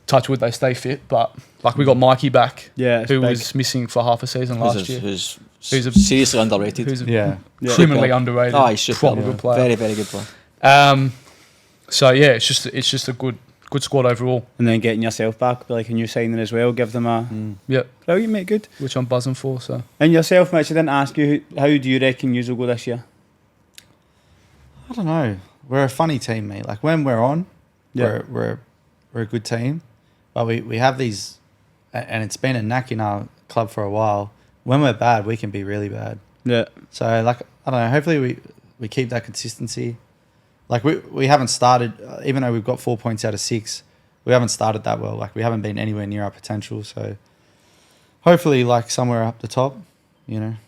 Touch wood, they stay fit. But, like, we got Mikey back, Yeah, it's who big. was missing for half a season last year. Who's Who's a- seriously underrated. Who's a Yeah. criminally underrated, Oh, he's super. proper good player. Very, very good player. So yeah, it's just a good squad overall. And then getting yourself back, be like a new signing as well, give them a... Yep, Brilliant, mate, good. which I'm buzzing for. So And yourself, Mitch, I didn't ask you, how do you reckon you will go this year? I don't know. We're a funny team, mate. Like when we're on, Yeah. we're a good team, but we have these, and it's been a knack in our club for a while. When we're bad, we can be really bad. Yeah. So like I don't know. Hopefully we keep that consistency. Like we haven't started, even though we've got 4 points out of 6, we haven't started that well. Like we haven't been anywhere near our potential. So hopefully like somewhere up the top,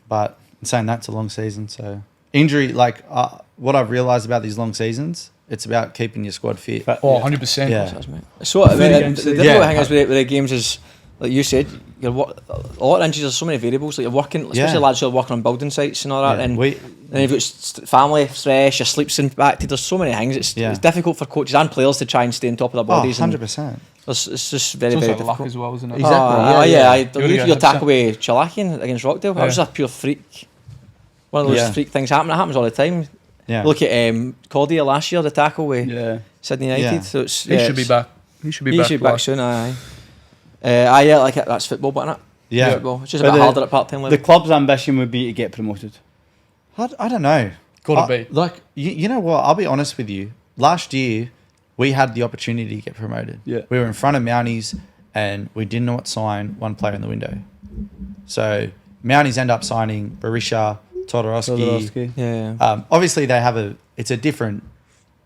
But in saying that, it's a long season. So injury, like what I've realised about these long seasons, it's about keeping your squad fit. 100%. Yeah. So the games. difficult thing is with the games is, like you said, a lot of injuries. There's so many variables. Like you're working, especially lads who are working on building sites and all that, Yeah, and then you've got family stress. Your sleep's impacted. There's so many things. It's difficult for coaches and players to try and stay on top of their bodies. 100%. It's just very, It's very also luck difficult. as well, isn't it? Exactly. Your get tackle with Chilakian against Rockdale. That was Yeah. a pure freak. One of those freak things happen. It happens all the time. Yeah. Look at Cordia last year, the tackle with Yeah. Sydney United. Yeah. So it's, He should be back. He should be He back. should be back like- soon. Like that's football, but not. Yeah. Football. It's just But a bit the- harder at part-time level. The club's ambition would be to get promoted. I don't know. Gotta be. Like, you know what? I'll be honest with you. Last year, we had the opportunity to get promoted. Yeah. We were in front of Mounties and we did not sign one player in the window. So Mounties end up signing Barisha, Todorowski. Yeah. Obviously, it's a different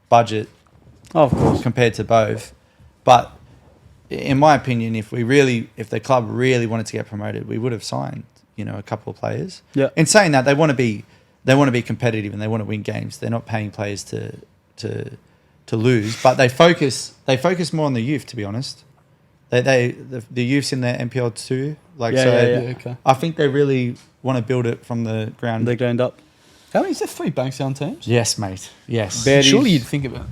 budget Oh, of course. compared to both. But in my opinion, if the club really wanted to get promoted, we would have signed, a couple of players. Yeah. In saying that, they want to be competitive and they want to win games. They're not paying players to lose, but they focus more on the youth. To be honest, the youth's in their NPL too. Okay. I think they really want to build it from the ground. The ground up. How many is there? 3 Bankstown teams? Yes, mate. Yes. Berries. Surely you'd think about it.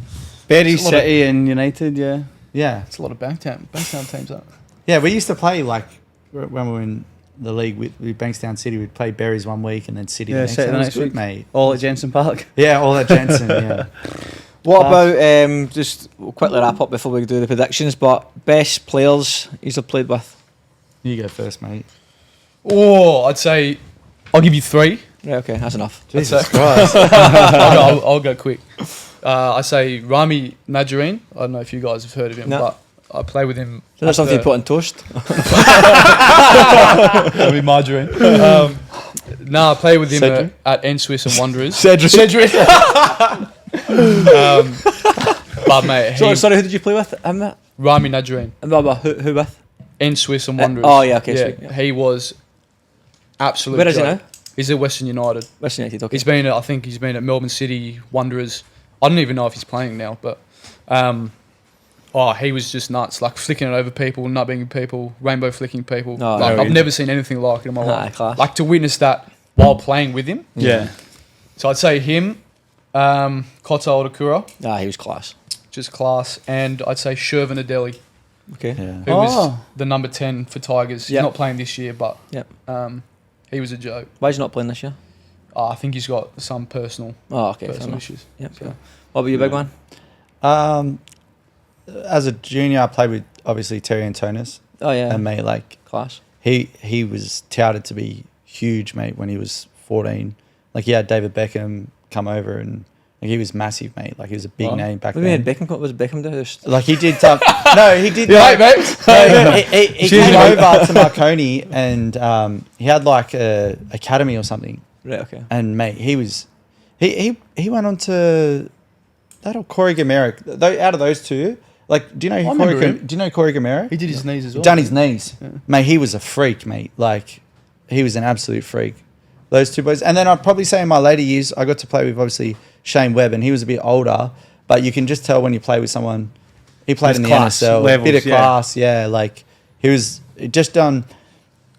Bury It's a lot of- City and United, yeah. Yeah. It's a lot of Bankstown teams, aren't Yeah, we used to play when we were in the league with Bankstown City. We'd play Berries one week and then City the next. City It the was next good, week. mate. All at Jensen Park. Yeah, all at Jensen. Yeah. What about just we'll quickly wrap up before we do the predictions? But best players he's played with. You go first, mate. Oh, I'd say I'll give you 3. Right, okay, that's enough. Jesus it. Christ. I'll go quick. I say Rami Najareen. I don't know if you guys have heard of him, No. but I play with him. Is that something you put on toast? That'll be margarine. I play with him Cedric? at NSW and Wanderers. Cedric. But mate, Sorry, who did you play with? Rami Najareen, Who with? NSW and Wanderers. Oh, yeah, okay, sweet, yeah. He was absolute. Where is he joke. now? He's at Western United. West United, okay. I think he's been at Melbourne City, Wanderers. I don't even know if he's playing now, but he was just nuts, like flicking it over people, nutting people, rainbow flicking people. No, Like, no, I've never seen anything like it in my Nah, life. class. Like to witness that while playing with him. Yeah. So I'd say him, Kota Odakura, He was class. just class, and I'd say Shervin Adeli, Okay. Yeah. who was the number 10 for Tigers. He's Yep. not playing this year, but Yep. he was a joke. Why is he not playing this year? I think he's got some personal Oh, okay. Fair personal enough. issues. Yep. So. What about you, big man? As a junior, I played with obviously Terry Antonis, Oh yeah. and mate, Class. he was touted to be huge, mate, when he was 14. Like he had David Beckham come over and he was massive, mate. Like he was a big name back What do you then. mean Beckham? What was Beckham do? Like he did tough. No, he did. Yeah, like, mate. no, he came over to Marconi and he had like a academy or something. Right. Okay. And mate, he went on to that or Corey Gamerick. Out of those two, like, do you know I who remember him. Do you know Corey Gamerick? He did his knees as well. Done his knees, mate. He was a freak, mate. Like, he was an absolute freak. Those two boys, and then I'd probably say in my later years, I got to play with obviously Shane Webb, and he was a bit older, but you can just tell when you play with someone. He played in the class, NSL, levels, bit of yeah. class, yeah. Like he was just done.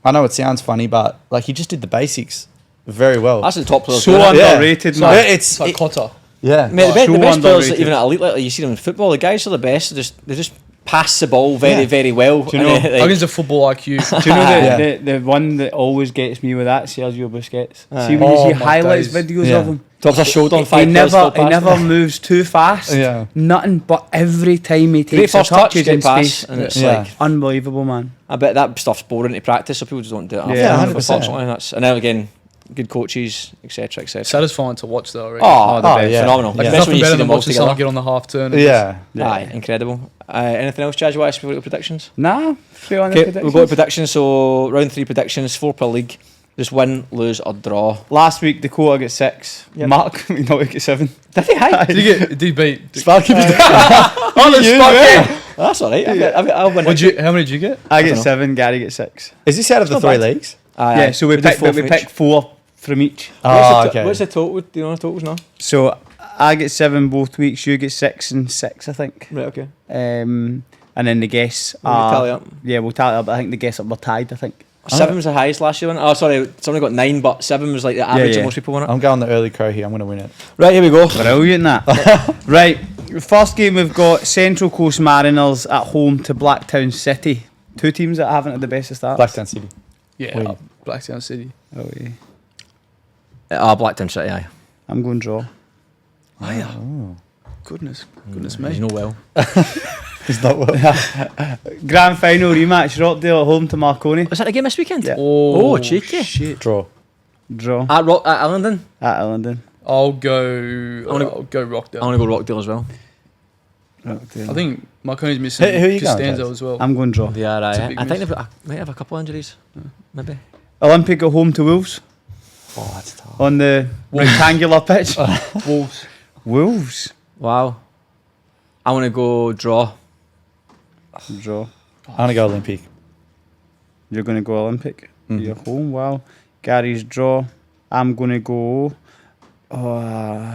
I know it sounds funny, but like he just did the basics very well. That's the top players. So doing it. underrated, Yeah, man. It's like Cotter. yeah. Mate, the So best players, underrated. even at elite level, you see them in football. The guys are the best. They just pass the ball very, Yeah. very well. Do you know- And they, Against a football IQ. Do you know Yeah. the one that always gets me with that, Sergio Busquets? Aye. See when you Oh, see my highlights days. videos Yeah. of him? drops a shoulder on He five players full never pass. moves too fast. Yeah. Nothing, but every time he Great takes a first touch, touch, he's great in pass, space. and it's Yeah. like Unbelievable, man. I bet that stuff's boring to practice, so people just don't do it. Yeah, 100%. Unfortunately, that's and then again, good coaches, etc., etc. Satisfying to watch though, right? Oh, Oh, yeah. phenomenal! Like, Yeah. especially Nothing when you better see than them all watching someone together. get on the half turn. Yeah. Aye, incredible. Anything else, Chaz? You want to speak about predictions? Nah, straight on the Okay, predictions. we'll go to predictions. So round 3 predictions: 4 per league. Just win, lose, or draw. Last week, Dakota got 6. Yep. Mark, we know he got 7. Did he? High? Did he beat? Sparky was Oh, the Sparky! That's all right. I'll win. How many did you get? I don't get know. 7, Gary gets 6. Is this out of the not 3 bad. leagues? Yeah, so we did picked 4 from each. 4 from each. Oh, okay. What's the total? Do you know the totals now? So I get 7 both weeks, you get 6 and 6, I think. Right. Okay. And then the guests We'll are... tally up. Yeah, we'll tally up. I think the guests were tied, I think. 7 was the highest last year. One. Oh, sorry, somebody got 9, but 7 was like the average yeah. of most people on it. I'm going the early crow here. I'm going to win it. Right, here we go. Brilliant, that. Right, first game we've got Central Coast Mariners at home to Blacktown City. 2 teams that haven't had the best of starts. Blacktown City. Yeah, Win. Blackstown City. Oh, yeah. Blacktown City. Aye. I'm going draw. Goodness You me. know well. It's not well. Grand final rematch, Rockdale at home to Marconi. Was that the game this weekend? Yeah. Oh, cheeky. Shit. Draw. Draw At Allendon. at Ellendon. I'll go Rockdale. I want to go Rockdale as well. Rockdale. I think Marconi's missing Who are you going, Costanzo Jazz? as well. I'm going draw. They are. It's a I big think miss. they've got, might have a couple injuries. Maybe. Olympic at home to Wolves. Oh, that's tough. on the rectangular pitch. Wolves. Wolves. Wow. I want to go draw. Draw. I'm gonna go Olympic. You're going to go Olympic. You're home. Wow. Gary's draw. I'm going to go.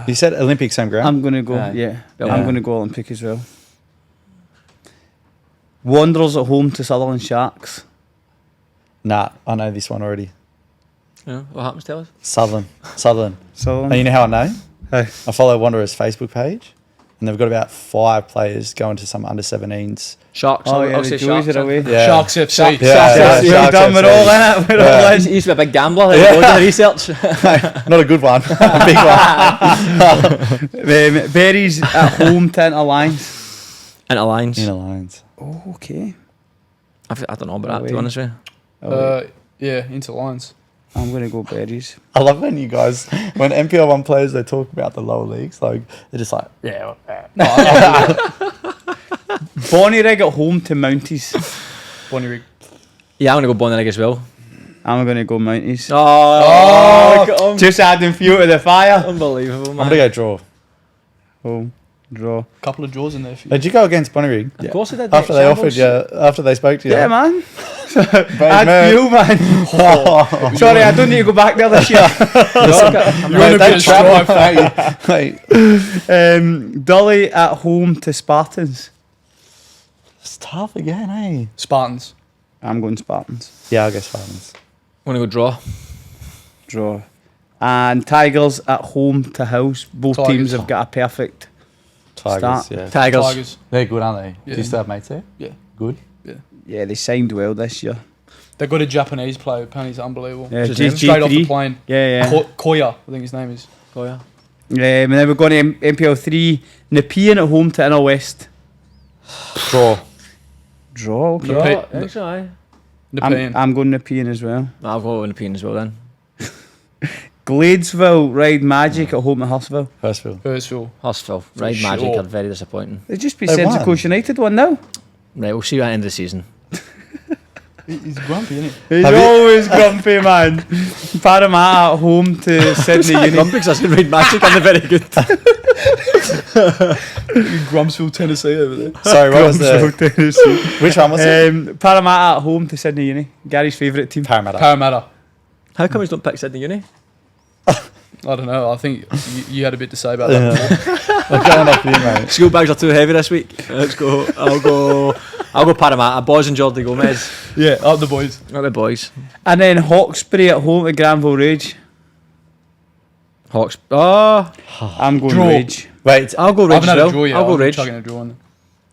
You said Olympic, same ground. I'm going to go. Aye. Yeah. Yeah. I'm going to go Olympic as well. Wanderers at home to Sutherland Sharks. Nah, I know this one already. Yeah, what happens, tell us? Sutherland. Sutherland. And you know how I know? Hey. I follow Wanderers Facebook page, and they've got about 5 players going to some under 17s. Sharks. Oh, I'll yeah, say the Joys Sharks. are away. Yeah. Sharks FC. Yeah, We're Sharks done. We're FC. all in it. We're all in. He used to be a big gambler. There you go, doing research. Not a good one, a big one. Berries at home to Interlines. Into lines. In Alliance. Oh, okay. I don't know about that, to be Away. honest with you. Yeah, into Lions. I'm going to go Berries. I love when you guys, when NPL 1 players, they talk about the lower leagues, like, they're just like, yeah. Bonnyrigg at home to Mounties. Bonnyrigg. Yeah, I'm going to go Bonnyrigg as well. I'm going to go Mounties. Oh, Just adding fuel to the fire. unbelievable, I'm man. going to go draw. Home. Draw. Couple of draws in there for you. Did you go against Bonnyrigg? Of course he did. After they offered you, after they spoke to you? Yeah, man. Brave Add man. fuel, man. Sorry, I don't need to go back there this year. You're in a bit of strife, mate. Mate, Dully at home to Spartans. it's tough again, eh? Spartans. I'm going Spartans. Yeah, I guess Spartans. I'm going to go draw. Draw. And Tigers at home to House. Both Tigers. teams have got a perfect. Tigers, Start. yeah. Tigers. Tigers. They're good, aren't they? Yeah. Do you still have mates there? Yeah. Good. Yeah, they signed well this year. They've got a Japanese player. Apparently he's unbelievable. Yeah, Just Straight off the G3. plane. Yeah, yeah. Koya, I think his name is. Oh, yeah. And then we're going to NPL 3. Nepean at home to NWS. Draw. Draw, okay. Draw. Actually, Nepean. I'm going Nepean as well. I'll go with Nepean as well then. Gladesville ride Magic at home to Hurstville. Hurstville. Hurstville. Hurstville. For Ride Magic sure. are very disappointing. They just be They Central won. Coast United one now. Right, we'll see you at the end of the season. He's grumpy, isn't He's Have you- always grumpy, man. Parramatta at home to Sydney Uni. Grumpy because I said Ride Magic and they're very good. he? Grumsville, Tennessee over there. Sorry, what was the... Tennessee. Which one was it? Parramatta at home to Sydney Uni. Gary's favourite team. Parramatta. Parramatta. How come you don't pick Sydney Uni? I don't know. I think you had a bit to say about that. I'm going off you, mate. School bags are too heavy this week. Let's go. I'll go Parramatta. Boys and Jordi Gomez. Yeah, up the boys. Not the boys. And then Hawkesbury at home to Granville Rage. Hawks. Oh, I'm going Draw. Rage. Wait, I'll go I Rage haven't as had a well. draw yet. I'll go I'm Rage. chugging a draw on there.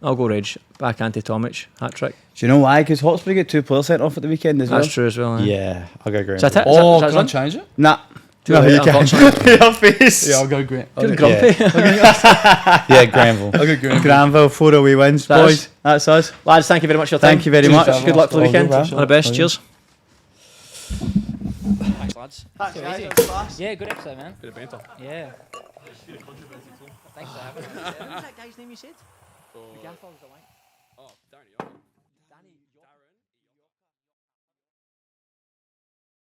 I'll go Rage. Back anti-Tomic. Hat trick. Do you know why? Because Hawkesbury get 2 players sent off at the weekend as well. That's true as well. Eh? yeah, I'll go green. Is that it? Oh, Is that can I done? change it? Nah. Too late, unfortunately. Your face. Yeah, I'll go green. Good grumpy. Yeah, Granville. I'll go green. Granville 4 away wins, That's- boys. That's us. Lads, thank you very much for your time. Thank you very Cheers, much. fella. Good luck for the All good, weekend. bro. All the best. All Cheers. Thanks, lads. Yeah, good episode, man. Bit of banter. Yeah. Thanks for having us. What was that guy's name you said? The gaffer was the wank. Oh, Darren.